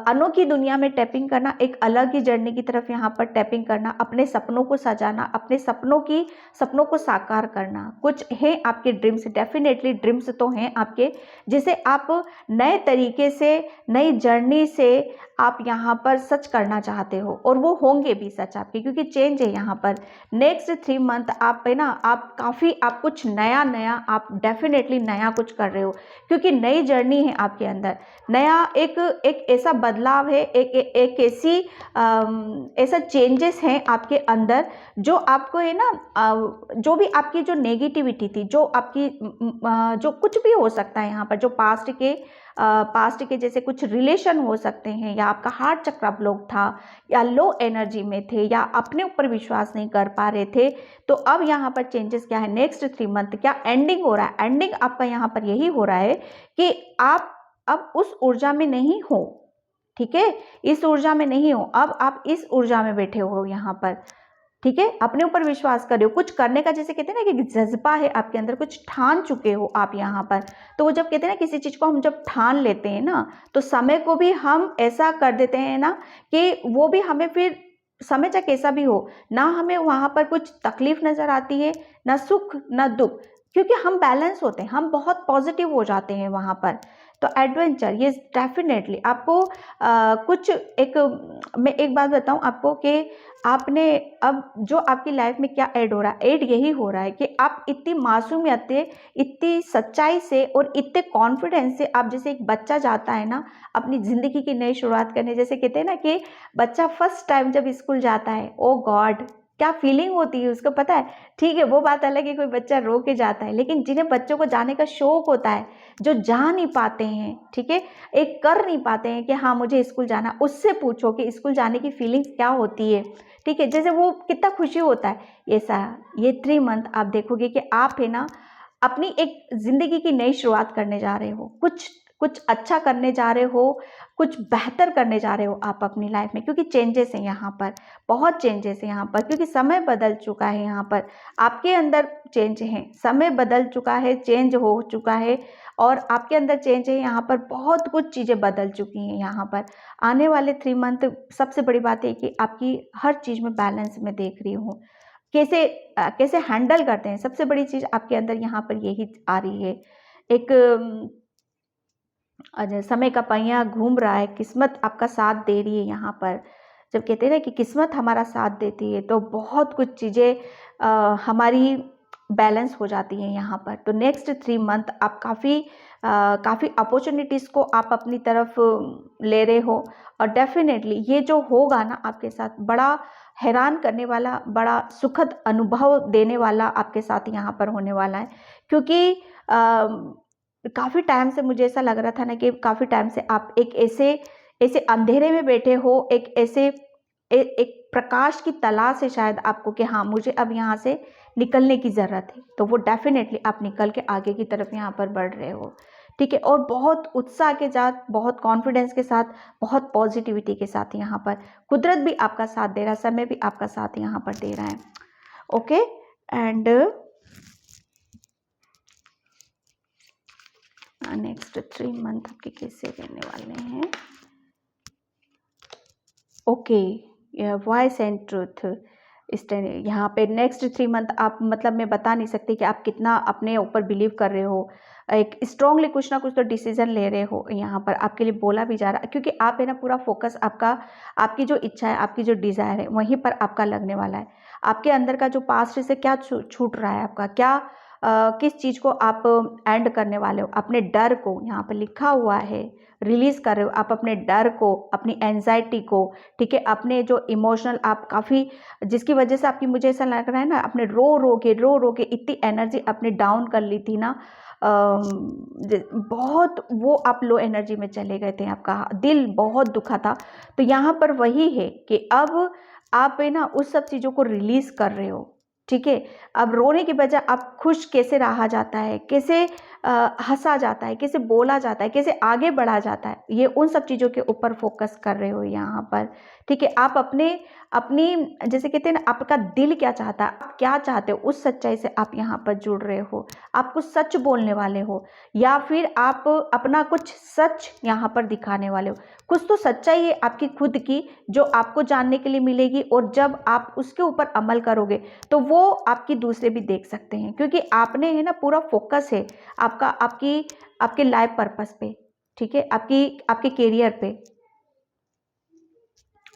अनोखी दुनिया में टैपिंग करना, एक अलग ही जर्नी की तरफ यहाँ पर टैपिंग करना, अपने सपनों को सजाना, अपने सपनों को साकार करना। कुछ हैं आपके ड्रीम्स, डेफिनेटली ड्रीम्स तो हैं आपके, जिसे आप नए तरीके से, नई जर्नी से आप यहाँ पर सच करना चाहते हो, और वो होंगे भी सच आपके, क्योंकि चेंज है यहाँ पर। नेक्स्ट 3 मंथ आप है ना, आप कुछ नया नया, आप डेफिनेटली नया कुछ कर रहे हो, क्योंकि नई जर्नी है आपके अंदर। नया एक ऐसा बदलाव है, एक ऐसी ऐसा चेंजेस हैं आपके अंदर, जो आपको है ना, जो भी आपकी जो नेगेटिविटी थी, जो आपकी जो कुछ भी हो सकता है यहाँ पर, जो पास्ट के जैसे कुछ रिलेशन हो सकते हैं, या आपका हार्ट चक्र ब्लॉक था, या लो एनर्जी में थे, या अपने ऊपर विश्वास नहीं कर पा रहे थे, तो अब यहाँ पर चेंजेस क्या है, नेक्स्ट 3 मंथ क्या एंडिंग हो रहा है। एंडिंग आपका यहाँ पर यही हो रहा है कि आप अब उस ऊर्जा में नहीं हो। ठीक है, इस ऊर्जा में नहीं हो, अब आप इस ऊर्जा में बैठे हो यहाँ पर। ठीक है, अपने ऊपर विश्वास कर रहे हो, कुछ करने का, जैसे कहते हैं ना कि जज्बा है आपके अंदर, कुछ ठान चुके हो आप यहाँ पर। तो वो जब कहते हैं ना, किसी चीज़ को हम जब ठान लेते हैं ना, तो समय को भी हम ऐसा कर देते हैं ना कि वो भी हमें फिर, समय चाहे कैसा भी हो ना, हमें वहाँ पर कुछ तकलीफ नज़र आती है, ना सुख ना दुख, क्योंकि हम बैलेंस होते हैं, हम बहुत पॉजिटिव हो जाते हैं वहाँ पर। तो एडवेंचर, ये डेफिनेटली आपको कुछ एक, मैं एक बात बताऊं आपको कि आपने अब जो आपकी लाइफ में क्या ऐड हो रहा है, ऐड यही हो रहा है कि आप इतनी मासूमियत से, इतनी सच्चाई से और इतने कॉन्फिडेंस से, आप जैसे एक बच्चा जाता है ना अपनी ज़िंदगी की नई शुरुआत करने, जैसे कहते हैं ना कि बच्चा फर्स्ट टाइम जब स्कूल जाता है, ओ गॉड क्या फीलिंग होती है उसको पता है। ठीक है, वो बात अलग है, कोई बच्चा रो के जाता है, लेकिन जिन्हें बच्चों को जाने का शौक होता है, जो जा नहीं पाते हैं, ठीक है, एक कर नहीं पाते हैं कि हाँ मुझे स्कूल जाना, उससे पूछो कि स्कूल जाने की फीलिंग्स क्या होती है। ठीक है, जैसे वो कितना खुशी होता है। ऐसा ये 3 मंथ आप देखोगे कि आप है ना अपनी एक ज़िंदगी की नई शुरुआत करने जा रहे हो, कुछ कुछ अच्छा करने जा रहे हो, कुछ बेहतर करने जा रहे हो आप अपनी लाइफ में, क्योंकि चेंजेस हैं यहाँ पर, बहुत चेंजेस हैं यहाँ पर, क्योंकि समय बदल चुका है यहाँ पर, आपके अंदर चेंज है, समय बदल चुका है, चेंज हो चुका है, और आपके अंदर चेंज है यहाँ पर, बहुत कुछ चीज़ें बदल चुकी हैं यहाँ पर। आने वाले 3 मंथ सबसे बड़ी बात है कि आपकी हर चीज़ में बैलेंस में देख रही हूँ, कैसे हैंडल करते हैं, सबसे बड़ी चीज़ आपके अंदर यहाँ पर यही आ रही है। एक समय का पहिया घूम रहा है, किस्मत आपका साथ दे रही है यहाँ पर। जब कहते हैं ना कि किस्मत हमारा साथ देती है, तो बहुत कुछ चीज़ें हमारी बैलेंस हो जाती हैं यहाँ पर। तो नेक्स्ट 3 मंथ आप काफ़ी अपॉर्चुनिटीज़ को आप अपनी तरफ ले रहे हो, और डेफिनेटली ये जो होगा ना आपके साथ, बड़ा हैरान करने वाला, बड़ा सुखद अनुभव देने वाला आपके साथ यहाँ पर होने वाला है। क्योंकि काफ़ी टाइम से मुझे ऐसा लग रहा था ना कि काफ़ी टाइम से आप एक ऐसे ऐसे अंधेरे में बैठे हो, एक ऐसे एक प्रकाश की तलाश है शायद आपको कि हाँ मुझे अब यहाँ से निकलने की ज़रूरत है। तो वो डेफिनेटली आप निकल के आगे की तरफ यहाँ पर बढ़ रहे हो। ठीक है, और बहुत उत्साह के साथ, बहुत कॉन्फिडेंस के साथ, बहुत पॉजिटिविटी के साथ यहाँ पर कुदरत भी आपका साथ दे रहा है, समय भी आपका साथ यहाँ पर दे रहा है। ओके, एंड नेक्स्ट 3 मंथ आपके कैसे रहने वाले हैं। ओके, वॉइस एंड ट्रूथ, यहाँ पे नेक्स्ट 3 मंथ आप मतलब मैं बता नहीं सकती कि आप कितना अपने ऊपर बिलीव कर रहे हो, एक स्ट्रांगली कुछ ना कुछ तो डिसीजन ले रहे हो। यहाँ पर आपके लिए बोला भी जा रहा है, क्योंकि आप है ना पूरा फोकस आपका, आपकी जो इच्छा है, आपकी जो डिज़ायर है, वहीं पर आपका लगने वाला है। आपके अंदर का जो पास्ट से क्या छूट रहा है, आपका क्या किस चीज़ को आप एंड करने वाले हो, अपने डर को यहाँ पर लिखा हुआ है, रिलीज कर रहे हो आप अपने डर को, अपनी एंजाइटी को, ठीक है, अपने जो इमोशनल आप काफ़ी, जिसकी वजह से आपकी, मुझे ऐसा लग रहा है ना, आपने रो के इतनी एनर्जी अपने डाउन कर ली थी ना, बहुत वो आप लो एनर्जी में चले गए थे, आपका दिल बहुत दुखा था। तो यहाँ पर वही है कि अब आप है ना उस सब चीज़ों को रिलीज कर रहे हो, ठीक है। अब रोने की बजाय आप खुश कैसे रहा जाता है, कैसे हंसा जाता है, कैसे बोला जाता है, कैसे आगे बढ़ा जाता है, ये उन सब चीज़ों के ऊपर फोकस कर रहे हो यहाँ पर, ठीक है। आप अपनी जैसे कहते हैं ना, आपका दिल क्या चाहता है, आप क्या चाहते हो, उस सच्चाई से आप यहाँ पर जुड़ रहे हो। आप कुछ सच बोलने वाले हो, या फिर आप अपना कुछ सच यहाँ पर दिखाने वाले हो। कुछ तो सच्चाई है आपकी खुद की, जो आपको जानने के लिए मिलेगी, और जब आप उसके ऊपर अमल करोगे तो वो आपकी दूसरे भी देख सकते हैं, क्योंकि आपने है ना पूरा फोकस है आपका आपके लाइफ पर्पस पे, ठीक है, आपके करियर पे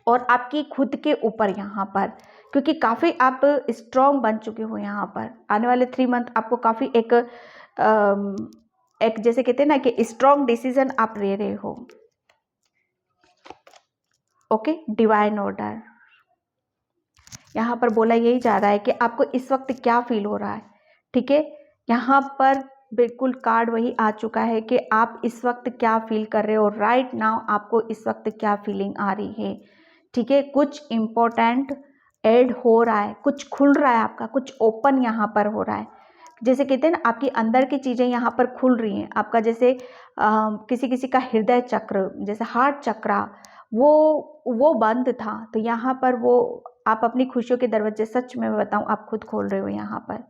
और आपकी खुद के ऊपर यहाँ पर, क्योंकि काफ़ी आप स्ट्रॉन्ग बन चुके हो यहाँ पर। आने वाले 3 मंथ आपको काफ़ी एक जैसे कहते हैं ना कि स्ट्रॉन्ग डिसीजन आप ले रहे हो। ओके, डिवाइन ऑर्डर यहाँ पर बोला यही जा रहा है कि आपको इस वक्त क्या फील हो रहा है, ठीक है। यहाँ पर बिल्कुल कार्ड वही आ चुका है कि आप इस वक्त क्या फील कर रहे हो, राइट नाउ आपको इस वक्त क्या फीलिंग आ रही है, ठीक है। कुछ इम्पोर्टेंट ऐड हो रहा है, कुछ खुल रहा है आपका, कुछ ओपन यहाँ पर हो रहा है। जैसे कहते हैं ना, आपकी अंदर की चीज़ें यहाँ पर खुल रही हैं। आपका जैसे किसी किसी का हृदय चक्र, जैसे हार्ट चक्रा, वो बंद था, तो यहाँ पर वो आप अपनी खुशियों के दरवाजे, सच में मैं बताऊँ, आप खुद खोल रहे हो यहाँ पर।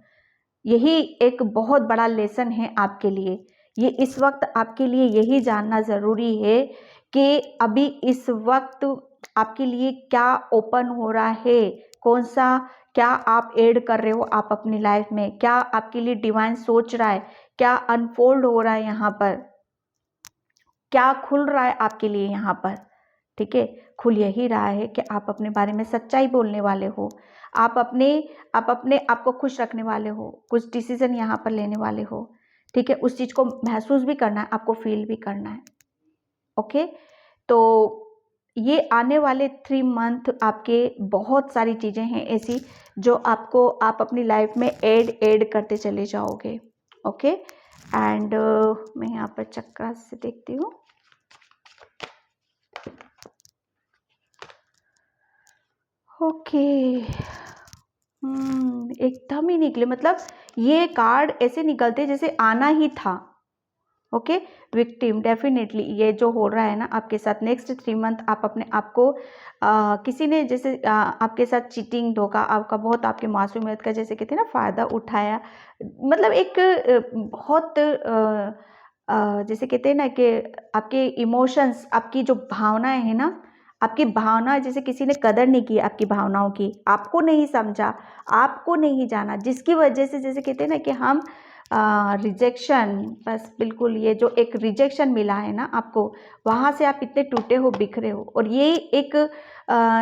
यही एक बहुत बड़ा लेसन है आपके लिए। ये इस वक्त आपके लिए यही जानना ज़रूरी है कि अभी इस वक्त आपके लिए क्या ओपन हो रहा है, कौन सा, क्या आप ऐड कर रहे हो आप अपनी लाइफ में, क्या आपके लिए डिवाइन सोच रहा है, क्या अनफोल्ड हो रहा है यहाँ पर, क्या खुल रहा है आपके लिए यहाँ पर, ठीक है। खुल यही रहा है कि आप अपने बारे में सच्चाई बोलने वाले हो, आप अपने आप को खुश रखने वाले हो, कुछ डिसीजन यहाँ पर लेने वाले हो, ठीक है। उस चीज़ को महसूस भी करना है, आपको फील भी करना है। ओके, तो ये आने वाले 3 मंथ आपके बहुत सारी चीज़ें हैं ऐसी जो आप अपनी लाइफ में ऐड करते चले जाओगे। ओके, एंड मैं यहाँ पर चक्रा से देखती हूँ। ओके, एकदम ही निकले, मतलब ये कार्ड ऐसे निकलते जैसे आना ही था। ओके, विक्टिम, डेफिनेटली ये जो हो रहा है ना आपके साथ नेक्स्ट 3 मंथ, आप अपने आप को किसी ने जैसे आपके साथ चीटिंग, धोखा, आपका बहुत, आपके मासूमियत का जैसे कहते हैं ना फ़ायदा उठाया, मतलब एक बहुत जैसे कहते हैं ना कि आपके इमोशंस, आपकी जो भावनाएं हैं ना, आपकी भावना, जैसे किसी ने कदर नहीं की आपकी भावनाओं की, आपको नहीं समझा, आपको नहीं जाना, जिसकी वजह से जैसे कहते हैं ना कि हम रिजेक्शन, बस बिल्कुल ये जो एक रिजेक्शन मिला है ना आपको, वहाँ से आप इतने टूटे हो, बिखरे हो। और ये एक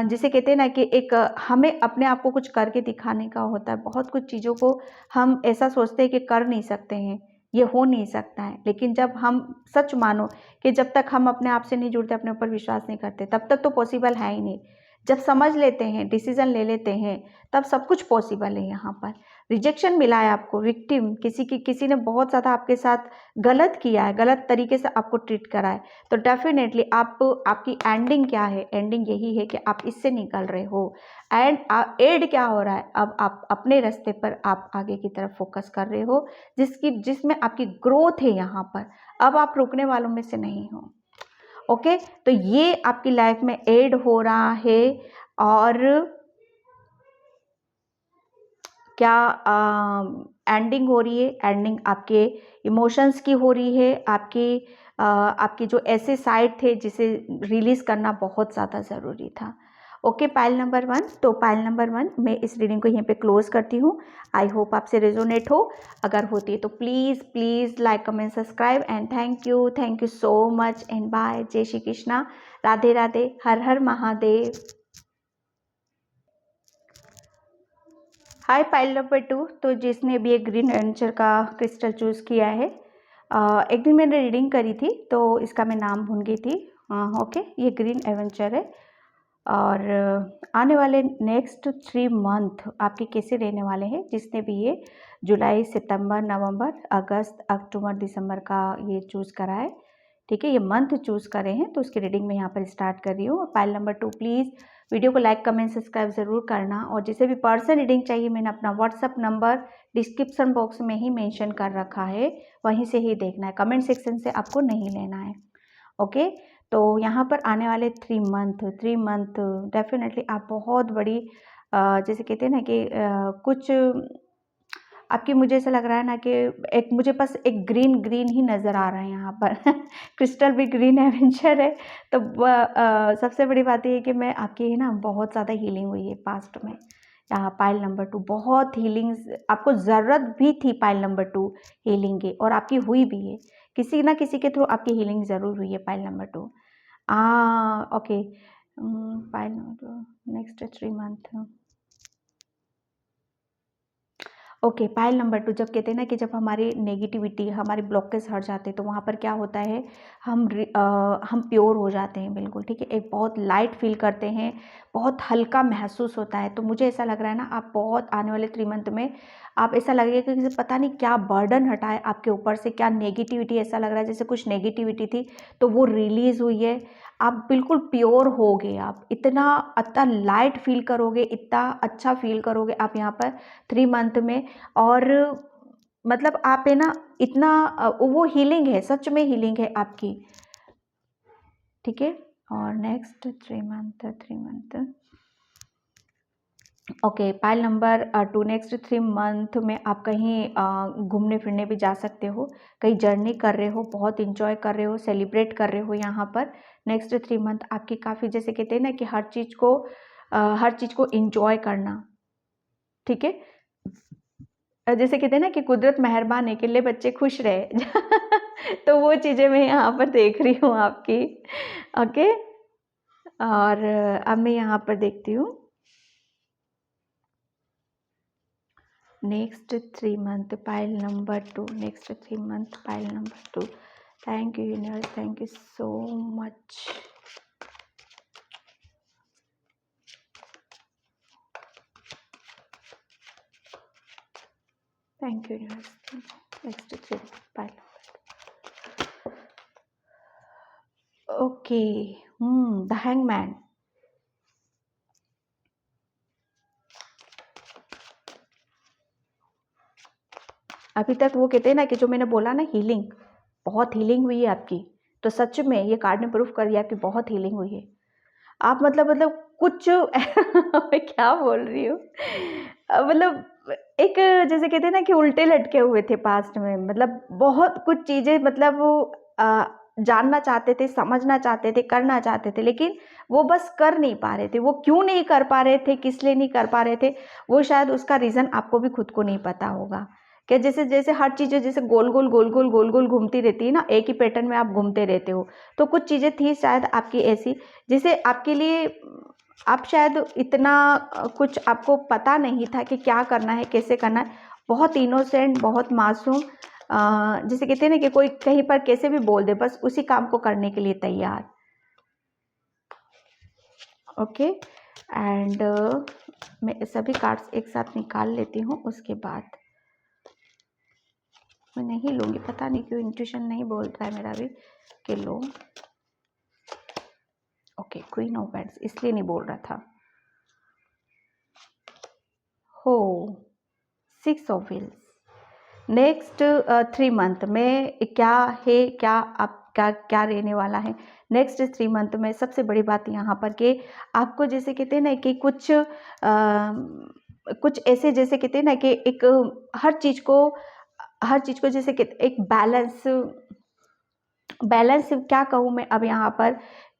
जिसे कहते हैं ना कि एक हमें अपने आप को कुछ करके दिखाने का होता है। बहुत कुछ चीज़ों को हम ऐसा सोचते हैं कि कर नहीं सकते हैं, ये हो नहीं सकता है, लेकिन जब हम सच मानो कि जब तक हम अपने आप से नहीं जुड़ते, अपने ऊपर विश्वास नहीं करते, तब तक तो पॉसिबल है ही नहीं। जब समझ लेते हैं, डिसीजन ले लेते हैं, तब सब कुछ पॉसिबल है। यहाँ पर रिजेक्शन मिला है आपको, विक्टिम, किसी ने बहुत ज़्यादा आपके साथ गलत किया है, गलत तरीके से आपको ट्रीट करा है, तो डेफिनेटली आपकी एंडिंग क्या है, एंडिंग यही है कि आप इससे निकल रहे हो। एंड एड क्या हो रहा है, अब आप अपने रास्ते पर आप आगे की तरफ फोकस कर रहे हो, जिसमें आपकी ग्रोथ है यहाँ पर। अब आप रुकने वालों में से नहीं हो। ओके, तो ये आपकी लाइफ में ऐड हो रहा है। और क्या एंडिंग हो रही है, एंडिंग आपके इमोशंस की हो रही है, आपकी जो ऐसे साइड थे जिसे रिलीज़ करना बहुत ज़्यादा ज़रूरी था। Okay, pile number 1। तो पाइल नंबर 1 मैं इस रीडिंग को यहीं पे क्लोज करती हूँ। आई होप आपसे रेजोनेट हो। अगर होती है तो please please like comment subscribe and thank you so much and bye. जय श्री कृष्णा, राधे राधे, हर हर महादेव। Hi pile number 2। तो जिसने भी एक ग्रीन एडवेंचर का क्रिस्टल चूज़ किया है, एक दिन मैंने रीडिंग करी थी तो इसका मैं नाम भूल गई थी। ओके, ये ग्रीन एडवेंचर है और आने वाले नेक्स्ट 3 मंथ आपके कैसे रहने वाले हैं। जिसने भी ये जुलाई, सितंबर, नवंबर, अगस्त, अक्टूबर, दिसंबर का ये चूज़ करा है, ठीक है, ये मंथ चूज़ करे हैं, तो उसकी रीडिंग मैं यहाँ पर स्टार्ट कर रही हूँ। पाइल नंबर 2 प्लीज़ वीडियो को लाइक कमेंट सब्सक्राइब ज़रूर करना। और जिसे भी पर्सनल रीडिंग चाहिए, मैंने अपना व्हाट्सअप नंबर डिस्क्रिप्शन बॉक्स में ही मेंशन कर रखा है, वहीं से ही देखना है, कमेंट सेक्शन से आपको नहीं लेना है। ओके, तो यहाँ पर आने वाले 3 मंथ डेफिनेटली आप बहुत बड़ी जैसे कहते हैं ना कि कुछ आपकी, मुझे ऐसा लग रहा है ना कि एक मुझे बस एक ग्रीन ग्रीन ही नज़र आ रहा है यहाँ पर क्रिस्टल भी ग्रीन एडवेंचर है। तो सबसे बड़ी बात ये है कि मैं आपकी है ना बहुत ज़्यादा हीलिंग हुई है पास्ट में। यहाँ पाइल नंबर 2 बहुत हीलिंग्स आपको ज़रूरत भी थी, पाइल नंबर 2 हीलिंग की, और आपकी हुई भी है। किसी ना किसी के थ्रू आपकी हीलिंग ज़रूर हुई है pile number 2। Okay, pile number 2 next 3 month. Okay, pile number 2 जब कहते हैं ना कि जब हमारी नेगेटिविटी, हमारे ब्लॉकेज हट जाते हैं, तो वहाँ पर क्या होता है, हम प्योर हो जाते हैं बिल्कुल, ठीक है, एक बहुत लाइट फील करते हैं, बहुत हल्का महसूस होता है। तो मुझे ऐसा लग रहा है ना, आप बहुत आने वाले 3 मंथ में आप ऐसा लगेगा कि जैसे पता नहीं क्या बर्डन हटा है आपके ऊपर से, क्या नेगेटिविटी, ऐसा लग रहा है जैसे कुछ नेगेटिविटी थी तो वो रिलीज़ हुई है। आप बिल्कुल प्योर हो गए, आप इतना लाइट फील करोगे, इतना अच्छा फील करोगे आप यहाँ पर 3 मंथ में। और मतलब आप है ना इतना वो हीलिंग है, सच में हीलिंग है आपकी, ठीक है। और next 3 month okay, pile number 2 next 3 month में आप कहीं घूमने फिरने भी जा सकते हो, कहीं जर्नी कर रहे हो, बहुत इंजॉय कर रहे हो, सेलिब्रेट कर रहे हो यहाँ पर। नेक्स्ट 3 मंथ आपकी काफ़ी, जैसे कहते हैं ना कि हर चीज़ को इंजॉय करना, ठीक है। जैसे कहते हैं ना कि कुदरत मेहरबान है कि ले बच्चे खुश रहे तो वो चीज़ें मैं यहाँ पर देख रही हूँ आपकी। ओके, और अब मैं यहाँ पर देखती हूँ next 3 month pile number 2, next 3 month pile number 2। Thank you universe, thank you so much. Thank you universe. Next 3 pile okay, the hangman. अभी तक वो कहते हैं ना कि जो मैंने बोला ना हीलिंग, बहुत हीलिंग हुई है आपकी, तो सच में ये कार्ड ने प्रूफ कर दिया कि बहुत हीलिंग हुई है। आप मतलब कुछ मैं क्या बोल रही हूँ, मतलब एक जैसे कहते हैं ना कि उल्टे लटके हुए थे पास्ट में, मतलब बहुत कुछ चीज़ें, मतलब जानना चाहते थे, समझना चाहते थे, करना चाहते थे, लेकिन वो बस कर नहीं पा रहे थे। वो क्यों नहीं कर पा रहे थे, किस लिए नहीं कर पा रहे थे, वो शायद उसका रीज़न आपको भी खुद को नहीं पता होगा। कि जैसे जैसे हर चीज़ें जैसे गोल गोल घूमती रहती है ना, एक ही पैटर्न में आप घूमते रहते हो, तो कुछ चीज़ें थी शायद आपकी ऐसी, जिसे आपके लिए आप शायद इतना कुछ आपको पता नहीं था कि क्या करना है, कैसे करना है। बहुत इनोसेंट, बहुत मासूम, जिसे कहते हैं ना कि कोई कहीं पर कैसे भी बोल दे, बस उसी काम को करने के लिए तैयार। ओके, एंड मैं सभी कार्ड्स एक साथ निकाल लेती हूँ, उसके बाद मैं नहीं लूँगी, पता नहीं क्यों इंट्यूशन नहीं बोल रहा है मेरा भी कि लो। ओके, क्वीन ऑफ वैंड्स, इसलिए नहीं बोल रहा था। हो 6 ऑफ व्हील्स। नेक्स्ट 3 मंथ में क्या है, क्या आप क्या रहने वाला है नेक्स्ट 3 मंथ में। सबसे बड़ी बात यहाँ पर कि आपको जैसे कहते हैं ना कि कुछ ऐसे जैसे कहते हैं ना कि एक हर चीज़ को जैसे कहते एक बैलेंस क्या कहूँ मैं अब यहाँ पर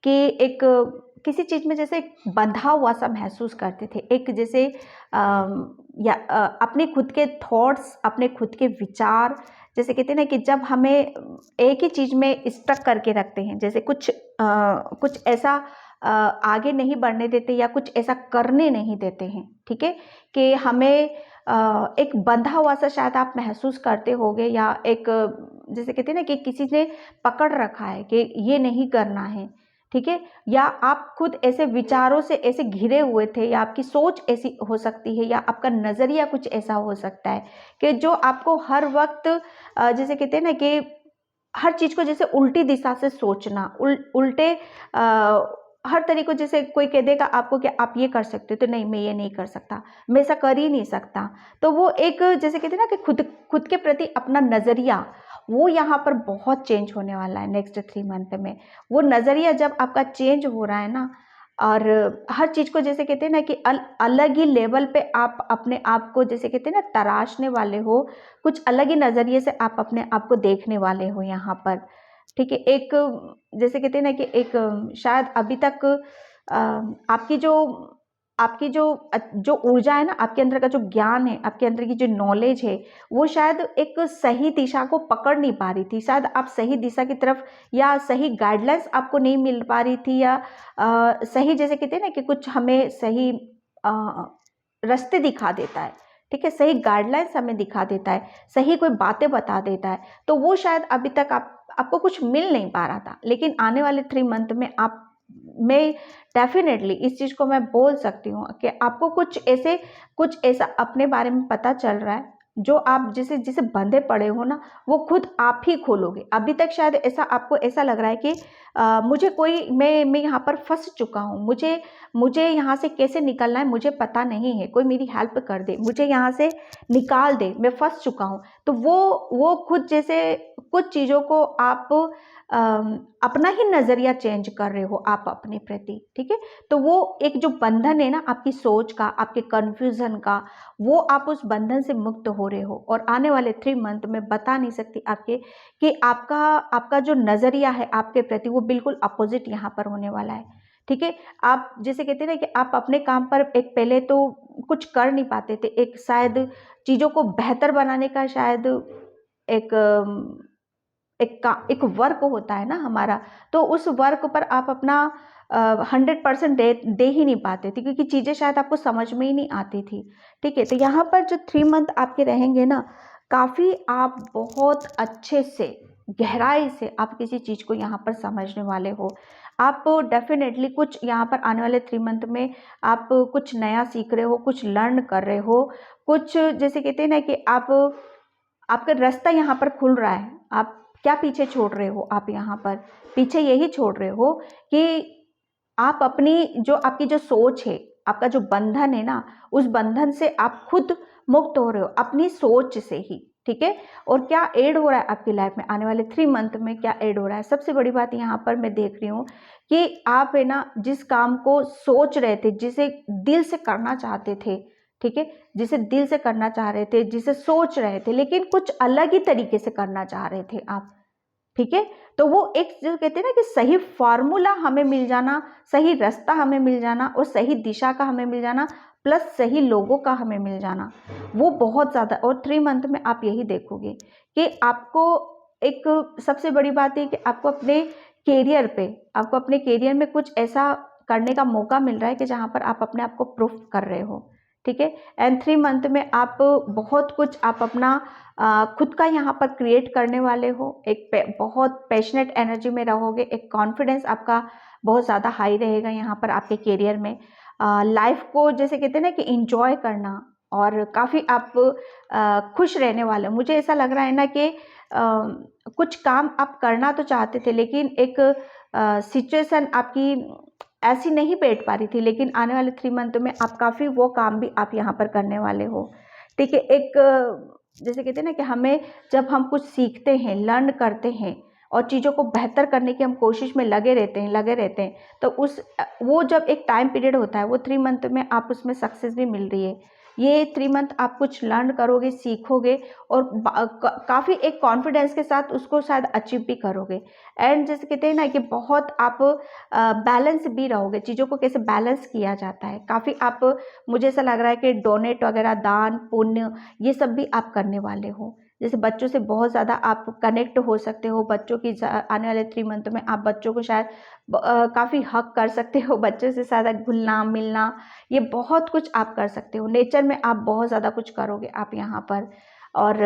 कि एक किसी चीज़ में जैसे बंधा हुआ सा महसूस करते थे, एक जैसे अपने खुद के थॉट्स, अपने खुद के विचार, जैसे कहते हैं ना कि जब हमें एक ही चीज़ में स्टक करके रखते हैं, जैसे कुछ ऐसा आगे नहीं बढ़ने देते या कुछ ऐसा करने नहीं देते हैं, ठीक है, कि हमें एक बंधा हुआ सा शायद आप महसूस करते होगे, या एक जैसे कहते हैं ना कि किसी ने पकड़ रखा है कि ये नहीं करना है, ठीक है, या आप खुद ऐसे विचारों से ऐसे घिरे हुए थे, या आपकी सोच ऐसी हो सकती है, या आपका नज़रिया कुछ ऐसा हो सकता है कि जो आपको हर वक्त जैसे कहते हैं ना कि हर चीज़ को जैसे उल्टी दिशा से सोचना, उल्टे हर तरीक़ों, जैसे कोई कह देगा आपको कि आप ये कर सकते हो, तो नहीं, मैं ये नहीं कर सकता, मैं ऐसा कर ही नहीं सकता। तो वो एक जैसे कहते हैं ना कि खुद के प्रति अपना नज़रिया, वो यहाँ पर बहुत चेंज होने वाला है नेक्स्ट 3 मंथ में। वो नज़रिया जब आपका चेंज हो रहा है ना, और हर चीज़ को जैसे कहते हैं ना कि अलग ही लेवल पे आप अपने आप को जैसे कहते हैं ना तराशने वाले हो, कुछ अलग ही नज़रिए से आप अपने आप को देखने वाले हो यहाँ पर, ठीक है। एक जैसे कहते हैं ना कि एक शायद अभी तक आपकी जो ऊर्जा है ना, आपके अंदर का जो ज्ञान है, आपके अंदर की जो नॉलेज है, वो शायद एक सही दिशा को पकड़ नहीं पा रही थी। शायद आप सही दिशा की तरफ, या सही गाइडलाइंस आपको नहीं मिल पा रही थी, या सही जैसे कहते हैं ना कि कुछ हमें सही रास्ते दिखा देता है, ठीक है, सही गाइडलाइंस हमें दिखा देता है, सही कोई बातें बता देता है, तो वो शायद अभी तक आपको कुछ मिल नहीं पा रहा था। लेकिन आने वाले 3 मंथ में मैं डेफिनेटली इस चीज़ को मैं बोल सकती हूँ कि आपको कुछ ऐसा अपने बारे में पता चल रहा है, जो आप जिसे बंधे पड़े हो ना, वो खुद आप ही खोलोगे। अभी तक शायद आपको ऐसा लग रहा है कि मैं यहाँ पर फंस चुका हूँ, मुझे यहाँ से कैसे निकलना है मुझे पता नहीं है, कोई मेरी हेल्प कर दे, मुझे यहाँ से निकाल दे, मैं फंस चुका हूँ। तो वो खुद जैसे कुछ चीज़ों को आप अपना ही नज़रिया चेंज कर रहे हो आप अपने प्रति, ठीक है। तो वो एक जो बंधन है ना आपकी सोच का, आपके कन्फ्यूज़न का, वो आप उस बंधन से मुक्त हो रहे हो। और आने वाले 3 मंथ में बता नहीं सकती कि आपका जो नज़रिया है आपके प्रति, वो बिल्कुल अपोजिट यहाँ पर होने वाला है, ठीक है। आप जैसे कहते हैं ना कि आप अपने काम पर एक पहले तो कुछ कर नहीं पाते थे, एक शायद चीज़ों को बेहतर बनाने का शायद एक एक वर्क होता है ना हमारा, तो उस वर्क पर आप अपना 100% दे ही नहीं पाते थे, क्योंकि चीज़ें शायद आपको समझ में ही नहीं आती थी, ठीक है। तो यहाँ पर जो 3 मंथ आपके रहेंगे ना, काफ़ी आप बहुत अच्छे से, गहराई से आप किसी चीज़ को यहाँ पर समझने वाले हो। आप डेफिनेटली कुछ यहाँ पर आने वाले 3 मंथ में आप कुछ नया सीख रहे हो, कुछ लर्न कर रहे हो, कुछ जैसे कहते हैं ना कि आपका रास्ता यहाँ पर खुल रहा है। आप क्या पीछे छोड़ रहे हो, आप यहाँ पर पीछे यही छोड़ रहे हो कि आप आपकी जो सोच है, आपका जो बंधन है ना, उस बंधन से आप खुद मुक्त हो रहे हो अपनी सोच से ही, ठीक है। और क्या ऐड हो रहा है आपकी लाइफ में आने वाले 3 मंथ में, क्या ऐड हो रहा है? सबसे बड़ी बात यहाँ पर मैं देख रही हूँ कि आप है ना जिस काम को सोच रहे थे, जिसे दिल से करना चाहते थे, ठीक है, जिसे दिल से करना चाह रहे थे, जिसे सोच रहे थे, लेकिन कुछ अलग ही तरीके से करना चाह रहे थे आप, ठीक है। तो वो एक जो कहते हैं ना कि सही फार्मूला हमें मिल जाना, सही रास्ता हमें मिल जाना, और सही दिशा का हमें मिल जाना, प्लस सही लोगों का हमें मिल जाना, वो बहुत ज़्यादा। और 3 मंथ में आप यही देखोगे कि आपको एक सबसे बड़ी बात है कि आपको अपने करियर में कुछ ऐसा करने का मौका मिल रहा है कि जहाँ पर आप अपने आप को प्रूफ कर रहे हो, ठीक है। एंड 3 मंथ में आप बहुत कुछ आप अपना खुद का यहाँ पर क्रिएट करने वाले हो, बहुत पैशनेट एनर्जी में रहोगे, एक कॉन्फिडेंस आपका बहुत ज़्यादा हाई रहेगा यहाँ पर आपके करियर में। लाइफ को जैसे कहते हैं ना कि इंजॉय करना, और काफ़ी आप खुश रहने वाले हो। मुझे ऐसा लग रहा है ना कि कुछ काम आप करना तो चाहते थे, लेकिन एक सिचुएशन आपकी ऐसी नहीं बैठ पा रही थी, लेकिन आने वाले 3 मंथ में आप काफ़ी वो काम भी आप यहाँ पर करने वाले हो, ठीक है। एक जैसे कहते हैं ना कि जब हम कुछ सीखते हैं, लर्न करते हैं, और चीज़ों को बेहतर करने की हम कोशिश में लगे रहते हैं, तो वो जब एक टाइम पीरियड होता है, वो 3 मंथ में आप उसमें सक्सेस भी मिल रही है, ये 3 मंथ आप कुछ लर्न करोगे, सीखोगे और काफ़ी एक कॉन्फिडेंस के साथ उसको शायद अचीव भी करोगे। एंड जैसे कहते हैं ना कि बहुत आप बैलेंस भी रहोगे, चीज़ों को कैसे बैलेंस किया जाता है। काफ़ी आप, मुझे ऐसा लग रहा है कि डोनेट वगैरह, दान पुण्य, ये सब भी आप करने वाले हो। जैसे बच्चों से बहुत ज़्यादा आप कनेक्ट हो सकते हो। बच्चों की आने वाले 3 मंथ में आप बच्चों को शायद काफ़ी हग कर सकते हो। बच्चों से ज़्यादा घुलना मिलना, ये बहुत कुछ आप कर सकते हो। नेचर में आप बहुत ज़्यादा कुछ करोगे आप यहाँ पर। और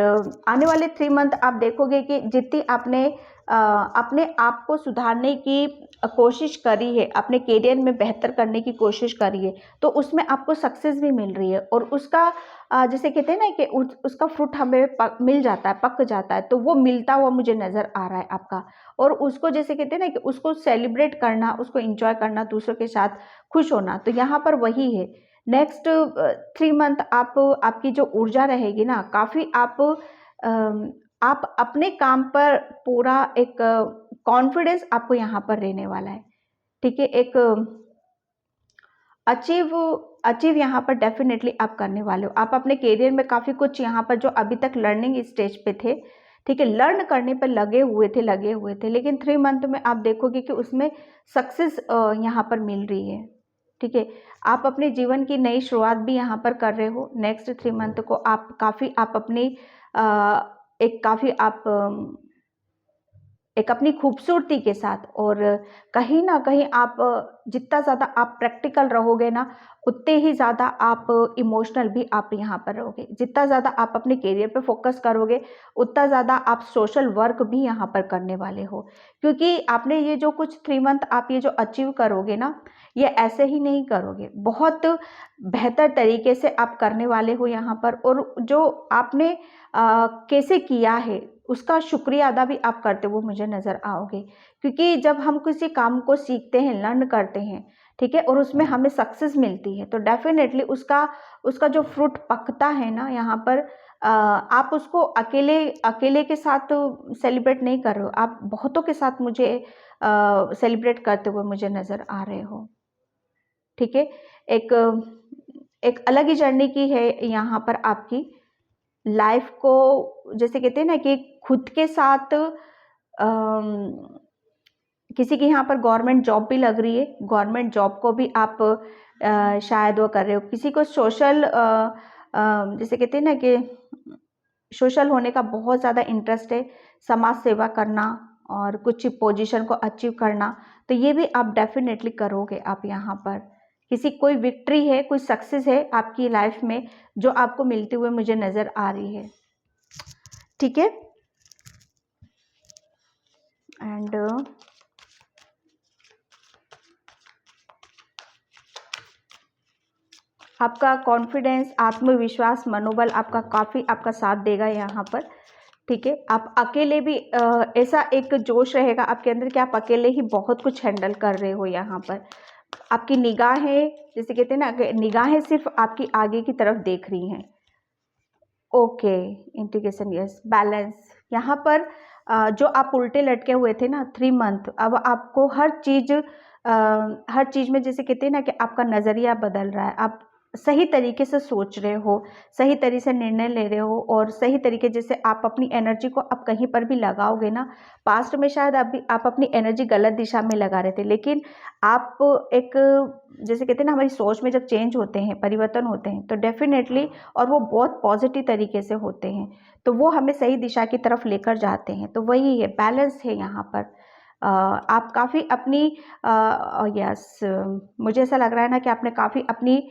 आने वाले 3 मंथ आप देखोगे कि जितनी आपने अपने आप को सुधारने की कोशिश करी है, अपने करियर में बेहतर करने की कोशिश करी है, तो उसमें आपको सक्सेस भी मिल रही है। और उसका जैसे कहते हैं ना कि उसका फ्रूट हमें मिल जाता है, पक जाता है, तो वो मिलता हुआ मुझे नज़र आ रहा है आपका। और उसको जैसे कहते हैं ना कि उसको सेलिब्रेट करना, उसको एंजॉय करना, दूसरों के साथ खुश होना, तो यहाँ पर वही है। नेक्स्ट 3 मंथ आपकी जो ऊर्जा रहेगी ना, काफ़ी आप अपने काम पर पूरा एक कॉन्फिडेंस आपको यहाँ पर रहने वाला है। ठीक है, एक अचीव अचीव यहाँ पर डेफिनेटली आप करने वाले हो। आप अपने करियर में काफ़ी कुछ यहाँ पर जो अभी तक लर्निंग स्टेज पे थे, ठीक है, लर्न करने पर लगे हुए थे, लेकिन 3 मंथ में आप देखोगे कि उसमें सक्सेस यहाँ पर मिल रही है। ठीक है, आप अपने जीवन की नई शुरुआत भी यहाँ पर कर रहे हो। नेक्स्ट 3 मंथ को आप काफ़ी आप अपनी एक काफ़ी आप एक अपनी खूबसूरती के साथ, और कहीं न कहीं आप जितना ज़्यादा आप प्रैक्टिकल रहोगे ना, उतने ही ज़्यादा आप इमोशनल भी आप यहाँ पर रहोगे। जितना ज़्यादा आप अपने करियर पे फ़ोकस करोगे, उतना ज़्यादा आप सोशल वर्क भी यहाँ पर करने वाले हो। क्योंकि आपने ये जो कुछ 3 मंथ आप ये जो अचीव करोगे ना, ये ऐसे ही नहीं करोगे। बहुत बेहतर तरीके से आप करने वाले हो यहाँ पर। और जो आपने कैसे किया है, उसका शुक्रिया अदा भी आप करते हुए मुझे नज़र आओगे। क्योंकि जब हम किसी काम को सीखते हैं, लर्न करते हैं, ठीक है, और उसमें हमें सक्सेस मिलती है, तो डेफ़िनेटली उसका उसका जो फ्रूट पकता है ना यहाँ पर, आप उसको अकेले अकेले के साथ सेलिब्रेट नहीं कर रहे हो, आप बहुतों के साथ मुझे सेलिब्रेट करते हुए मुझे नज़र आ रहे हो। ठीक है, एक एक अलग ही जर्नी की है यहाँ पर आपकी लाइफ को। जैसे कहते हैं ना कि खुद के साथ किसी की यहाँ पर गवर्नमेंट जॉब भी लग रही है, गवर्नमेंट जॉब को भी आप शायद वो कर रहे हो। किसी को सोशल जैसे कहते हैं ना कि सोशल होने का बहुत ज़्यादा इंटरेस्ट है, समाज सेवा करना और कुछ पोजीशन को अचीव करना, तो ये भी आप डेफिनेटली करोगे आप यहाँ पर। किसी कोई विक्ट्री है, कोई सक्सेस है आपकी लाइफ में जो आपको मिलते हुए मुझे नज़र आ रही है। ठीक है, एंड आपका कॉन्फिडेंस, आत्मविश्वास, मनोबल आपका काफ़ी आपका साथ देगा यहाँ पर। ठीक है, आप अकेले भी ऐसा एक जोश रहेगा आपके अंदर कि आप अकेले ही बहुत कुछ हैंडल कर रहे हो यहाँ पर। आपकी निगाहें, जैसे कहते हैं ना कि निगाहें सिर्फ आपकी आगे की तरफ देख रही हैं। Okay, integration, yes, balance. यहाँ पर जो आप उल्टे लटके हुए थे ना 3 मंथ, अब आपको हर चीज़ में जैसे कहते हैं ना कि आपका नज़रिया बदल रहा है। आप सही तरीके से सोच रहे हो, सही तरीके से निर्णय ले रहे हो, और सही तरीके जैसे आप अपनी एनर्जी को आप कहीं पर भी लगाओगे ना। पास्ट में शायद अभी आप अपनी एनर्जी गलत दिशा में लगा रहे थे, लेकिन आप एक जैसे कहते हैं ना, हमारी सोच में जब चेंज होते हैं, परिवर्तन होते हैं, तो डेफिनेटली, और वो बहुत पॉजिटिव तरीके से होते हैं, तो वो हमें सही दिशा की तरफ लेकर जाते हैं। तो वही है, बैलेंस है यहाँ पर। आप काफ़ी अपनी यस, मुझे ऐसा लग रहा है ना कि आपने काफ़ी अपनी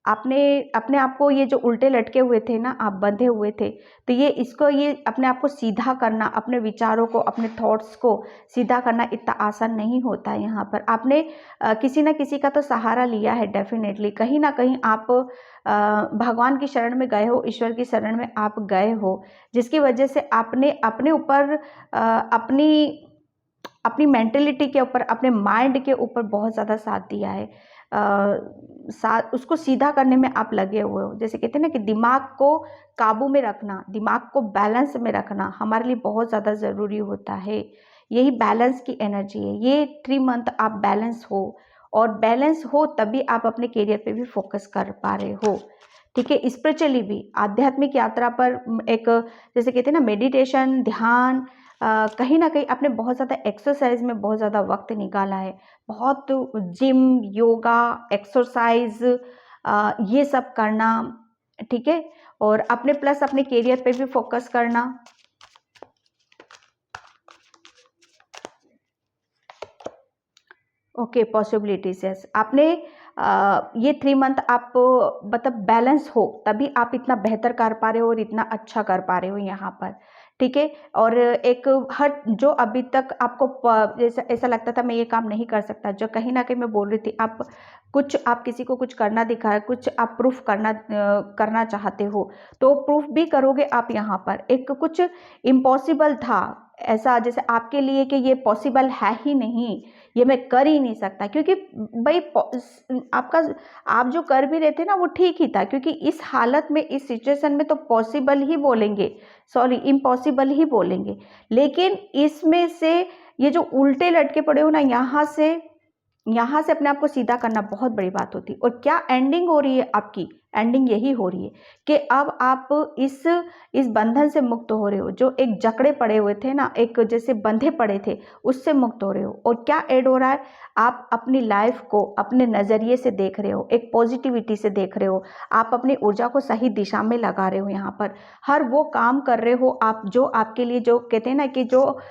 आपने अपने आप को, ये जो उल्टे लटके हुए थे ना, आप बंधे हुए थे, तो ये अपने आप को सीधा करना, अपने विचारों को, अपने थॉट्स को सीधा करना इतना आसान नहीं होता है। यहाँ पर आपने किसी न किसी का तो सहारा लिया है डेफिनेटली। कहीं ना कहीं आप भगवान की शरण में गए हो, ईश्वर की शरण में आप गए हो, जिसकी वजह से आपने अपने ऊपर अपनी मेंटेलिटी के ऊपर, अपने माइंड के ऊपर बहुत ज़्यादा साथ दिया है। साथ उसको सीधा करने में आप लगे हुए हो। जैसे कहते हैं ना कि दिमाग को काबू में रखना, दिमाग को बैलेंस में रखना हमारे लिए बहुत ज़्यादा ज़रूरी होता है। यही बैलेंस की एनर्जी है। ये 3 मंथ आप बैलेंस हो, और बैलेंस हो तभी आप अपने करियर पे भी फोकस कर पा रहे हो। ठीक है, स्पिरिचुअली भी आध्यात्मिक यात्रा पर एक, जैसे कहते हैं ना, मेडिटेशन, ध्यान, कहीं ना कहीं आपने बहुत ज़्यादा एक्सरसाइज में बहुत ज़्यादा वक्त निकाला है, बहुत जिम, योगा, एक्सरसाइज, ये सब करना। ठीक है, और अपने प्लस अपने करियर पे भी फोकस करना। Okay, possibilities, yes. आपने ये 3 मंथ आप मतलब बैलेंस हो तभी आप इतना बेहतर कर पा रहे हो और इतना अच्छा कर पा रहे हो यहाँ पर। ठीक है, और एक हर जो अभी तक आपको जैसा ऐसा लगता था मैं ये काम नहीं कर सकता, जो कहीं ना कहीं मैं बोल रही थी, आप किसी को कुछ करना दिखा, कुछ आप प्रूफ करना चाहते हो, तो प्रूफ भी करोगे आप यहाँ पर। एक कुछ इम्पॉसिबल था ऐसा, जैसे आपके लिए कि ये पॉसिबल है ही नहीं, ये मैं कर ही नहीं सकता, क्योंकि भाई आपका, आप जो कर भी रहे थे ना वो ठीक ही था, क्योंकि इस हालत में, इस सिचुएशन में तो पॉसिबल ही बोलेंगे, सॉरी इम्पॉसिबल ही बोलेंगे। लेकिन इसमें से ये जो उल्टे लटके पड़े हो ना, यहाँ से अपने आप को सीधा करना बहुत बड़ी बात होती है। और क्या एंडिंग हो रही है आपकी? एंडिंग यही हो रही है कि अब आप इस बंधन से मुक्त हो रहे हो, जो एक जकड़े पड़े हुए थे ना, एक जैसे बंधे पड़े थे, उससे मुक्त हो रहे हो। और क्या ऐड हो रहा है? आप अपनी लाइफ को अपने नज़रिए से देख रहे हो, एक पॉजिटिविटी से देख रहे हो, आप अपनी ऊर्जा को सही दिशा में लगा रहे हो। यहाँ पर हर वो काम कर रहे हो आप जो आपके लिए, जो कहते हैं ना कि जो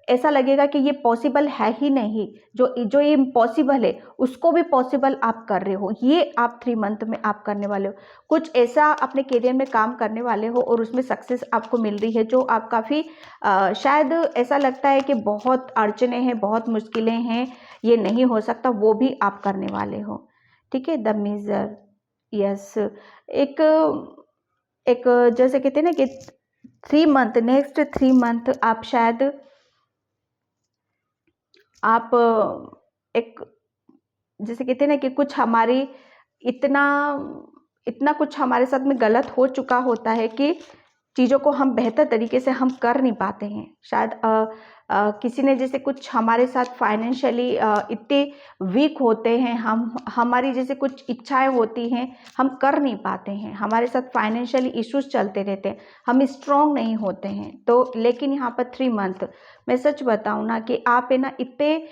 ऐसा लगेगा कि ये पॉसिबल है ही नहीं, जो ये इम्पॉसिबल है उसको भी पॉसिबल आप कर रहे हो। ये आप 3 मंथ में आप करने वाले हो, कुछ ऐसा अपने करियर में काम करने वाले हो और उसमें सक्सेस आपको मिल रही है, जो आप काफ़ी शायद ऐसा लगता है कि बहुत अड़चने हैं, बहुत मुश्किलें हैं, ये नहीं हो सकता, वो भी आप करने वाले हो। ठीक है, द मेजर, यस। एक एक जैसे कहते हैं ना कि 3 मंथ, नेक्स्ट 3 मंथ आप शायद आप एक, जैसे कहते हैं ना कि कुछ हमारी इतना इतना कुछ हमारे साथ में गलत हो चुका होता है कि चीज़ों को हम बेहतर तरीके से हम कर नहीं पाते हैं। शायद किसी ने जैसे कुछ हमारे साथ फाइनेंशियली इतने वीक होते हैं, हमारी जैसे कुछ इच्छाएं होती हैं, हम कर नहीं पाते हैं, हमारे साथ फाइनेंशियली इश्यूज चलते रहते हैं, हम स्ट्रांग नहीं होते हैं। तो लेकिन यहाँ पर 3 मंथ, मैं सच बताऊँ ना कि आप है ना, इतने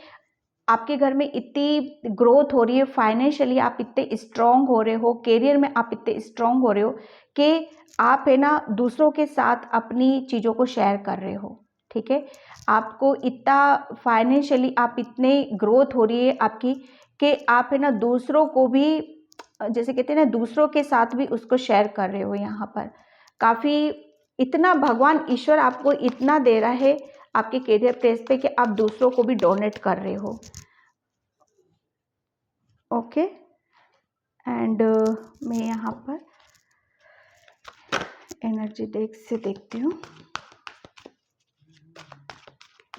आपके घर में इतनी ग्रोथ हो रही है, फाइनेंशियली आप इतने स्ट्रांग हो रहे हो, करियर में आप इतने स्ट्रांग हो रहे हो कि आप है ना दूसरों के साथ अपनी चीज़ों को शेयर कर रहे हो। ठीक है, आपको इतना फाइनेंशियली आप इतने ग्रोथ हो रही है आपकी कि आप है ना दूसरों को भी, जैसे कहते हैं ना, दूसरों के साथ भी उसको शेयर कर रहे हो। यहाँ पर काफ़ी इतना भगवान ईश्वर आपको इतना दे रहा है आपके करियर प्लेस पे कि आप दूसरों को भी डोनेट कर रहे हो। ओके, एंड मैं यहाँ पर एनर्जी डेक से देखती हूँ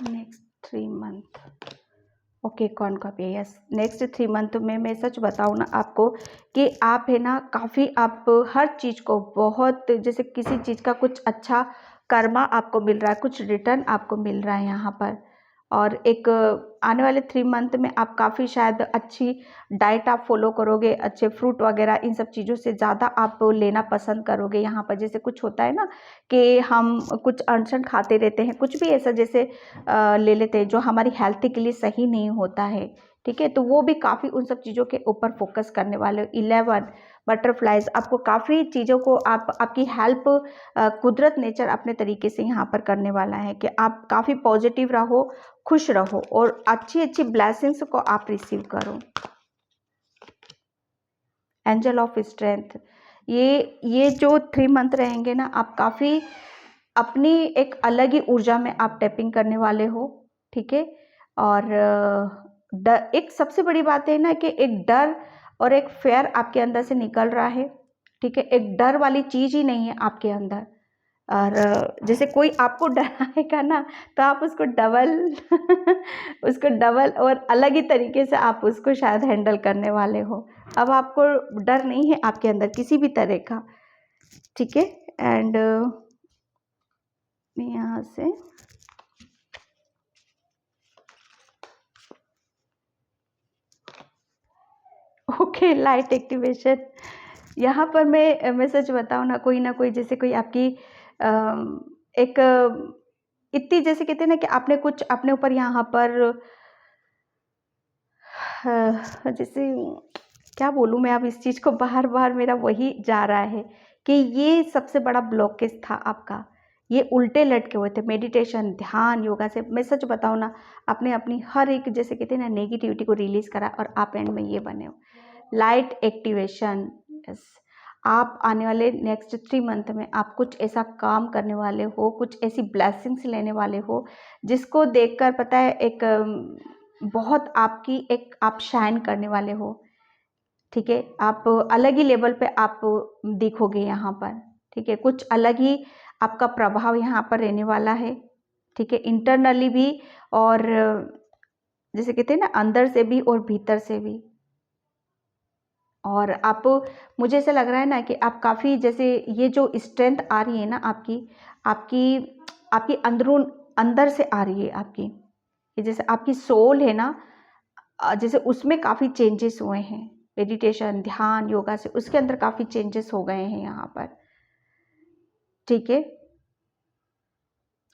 नेक्स्ट 3 मंथ। ओके, कौन का पे? यस, नेक्स्ट 3 मंथ में मैं सच बताऊँ ना आपको कि आप है ना काफ़ी, आप हर चीज़ को बहुत, जैसे किसी चीज़ का कुछ अच्छा कर्मा आपको मिल रहा है, कुछ रिटर्न आपको मिल रहा है यहाँ पर। और एक आने वाले 3 मंथ में आप काफ़ी शायद अच्छी डाइट आप फॉलो करोगे, अच्छे फ्रूट वगैरह, इन सब चीज़ों से ज़्यादा आप लेना पसंद करोगे। यहाँ पर जैसे कुछ होता है ना कि हम कुछ अनशन खाते रहते हैं, कुछ भी ऐसा जैसे ले लेते हैं जो हमारी हेल्थ के लिए सही नहीं होता है। ठीक है, तो वो भी काफ़ी उन सब चीज़ों के ऊपर फोकस करने वाले हो। 11 बटरफ्लाइज, आपको काफ़ी चीज़ों को आपकी हेल्प कुदरत, नेचर अपने तरीके से यहाँ पर करने वाला है कि आप काफ़ी पॉजिटिव रहो, खुश रहो और अच्छी अच्छी ब्लेसिंग्स को आप रिसीव करो। एंजल ऑफ स्ट्रेंथ, ये जो 3 मंथ रहेंगे ना, आप काफ़ी अपनी एक अलग ही ऊर्जा में आप टैपिंग करने वाले हो। ठीक है, और एक सबसे बड़ी बात है ना कि एक डर और एक फेयर आपके अंदर से निकल रहा है। ठीक है, एक डर वाली चीज़ ही नहीं है आपके अंदर। और जैसे कोई आपको डराएगा ना, तो आप उसको डबल उसको डबल और अलग ही तरीके से आप उसको शायद हैंडल करने वाले हो। अब आपको डर नहीं है आपके अंदर किसी भी तरह का। ठीक है, एंड मैं यहाँ से ओके, लाइट एक्टिवेशन। यहाँ पर मैं सच बताऊँ ना कोई जैसे कोई आपकी एक इतनी, जैसे कहते हैं ना कि आपने कुछ अपने ऊपर यहाँ पर जैसे क्या बोलूँ मैं, अब इस चीज़ को बार-बार मेरा वही जा रहा है कि ये सबसे बड़ा ब्लॉकेज था आपका। ये उल्टे लटके हुए थे, मेडिटेशन, ध्यान, योगा से मैं सच बताऊँ ना, आपने अपनी हर एक, जैसे कहते हैं ना, नेगेटिविटी को रिलीज़ करा और आप एंड में ये बने हो। Light activation, yes. आप आने वाले नेक्स्ट 3 मंथ में आप कुछ ऐसा काम करने वाले हो, कुछ ऐसी ब्लेसिंग्स लेने वाले हो, जिसको देखकर पता है एक बहुत आपकी एक आप शाइन करने वाले हो, ठीक है? आप अलग ही लेवल पे आप दिखोगे यहाँ पर, ठीक है? कुछ अलग ही आपका प्रभाव यहाँ पर रहने वाला है, ठीक है? इंटरनली भी और जैसे कहते हैं ना, अंदर से भी और भीतर से भी। और आप, मुझे ऐसा लग रहा है ना कि आप काफ़ी, जैसे ये जो स्ट्रेंथ आ रही है ना आपकी आपकी आपकी अंदरून अंदर से आ रही है आपकी, ये जैसे आपकी सोल है ना, जैसे उसमें काफ़ी चेंजेस हुए हैं, मेडिटेशन, ध्यान, योगा से उसके अंदर काफ़ी चेंजेस हो गए हैं यहाँ पर, ठीक है?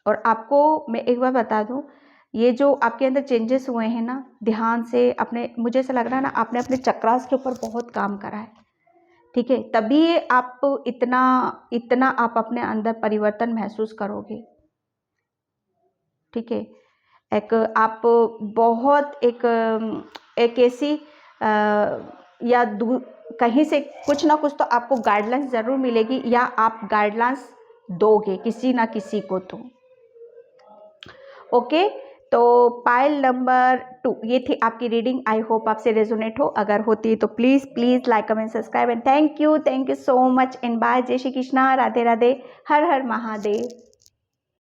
और आपको मैं एक बार बता दूं, ये जो आपके अंदर चेंजेस हुए हैं ना, ध्यान से अपने, मुझे ऐसा लग रहा है ना, आपने अपने चक्रास के ऊपर बहुत काम करा है, ठीक है? तभी आप इतना इतना आप अपने अंदर परिवर्तन महसूस करोगे, ठीक है? एक आप बहुत एक ऐसी या कहीं से कुछ ना कुछ तो आपको गाइडलाइंस ज़रूर मिलेगी, या आप गाइडलाइंस दोगे किसी ना किसी को तो। ओके, तो पाइल नंबर 2 ये थी आपकी रीडिंग। आई होप आपसे रेजोनेट हो, अगर होती है तो please please like comment subscribe and thank you so much and bye. जय श्री कृष्णा, राधे राधे, हर हर महादेव।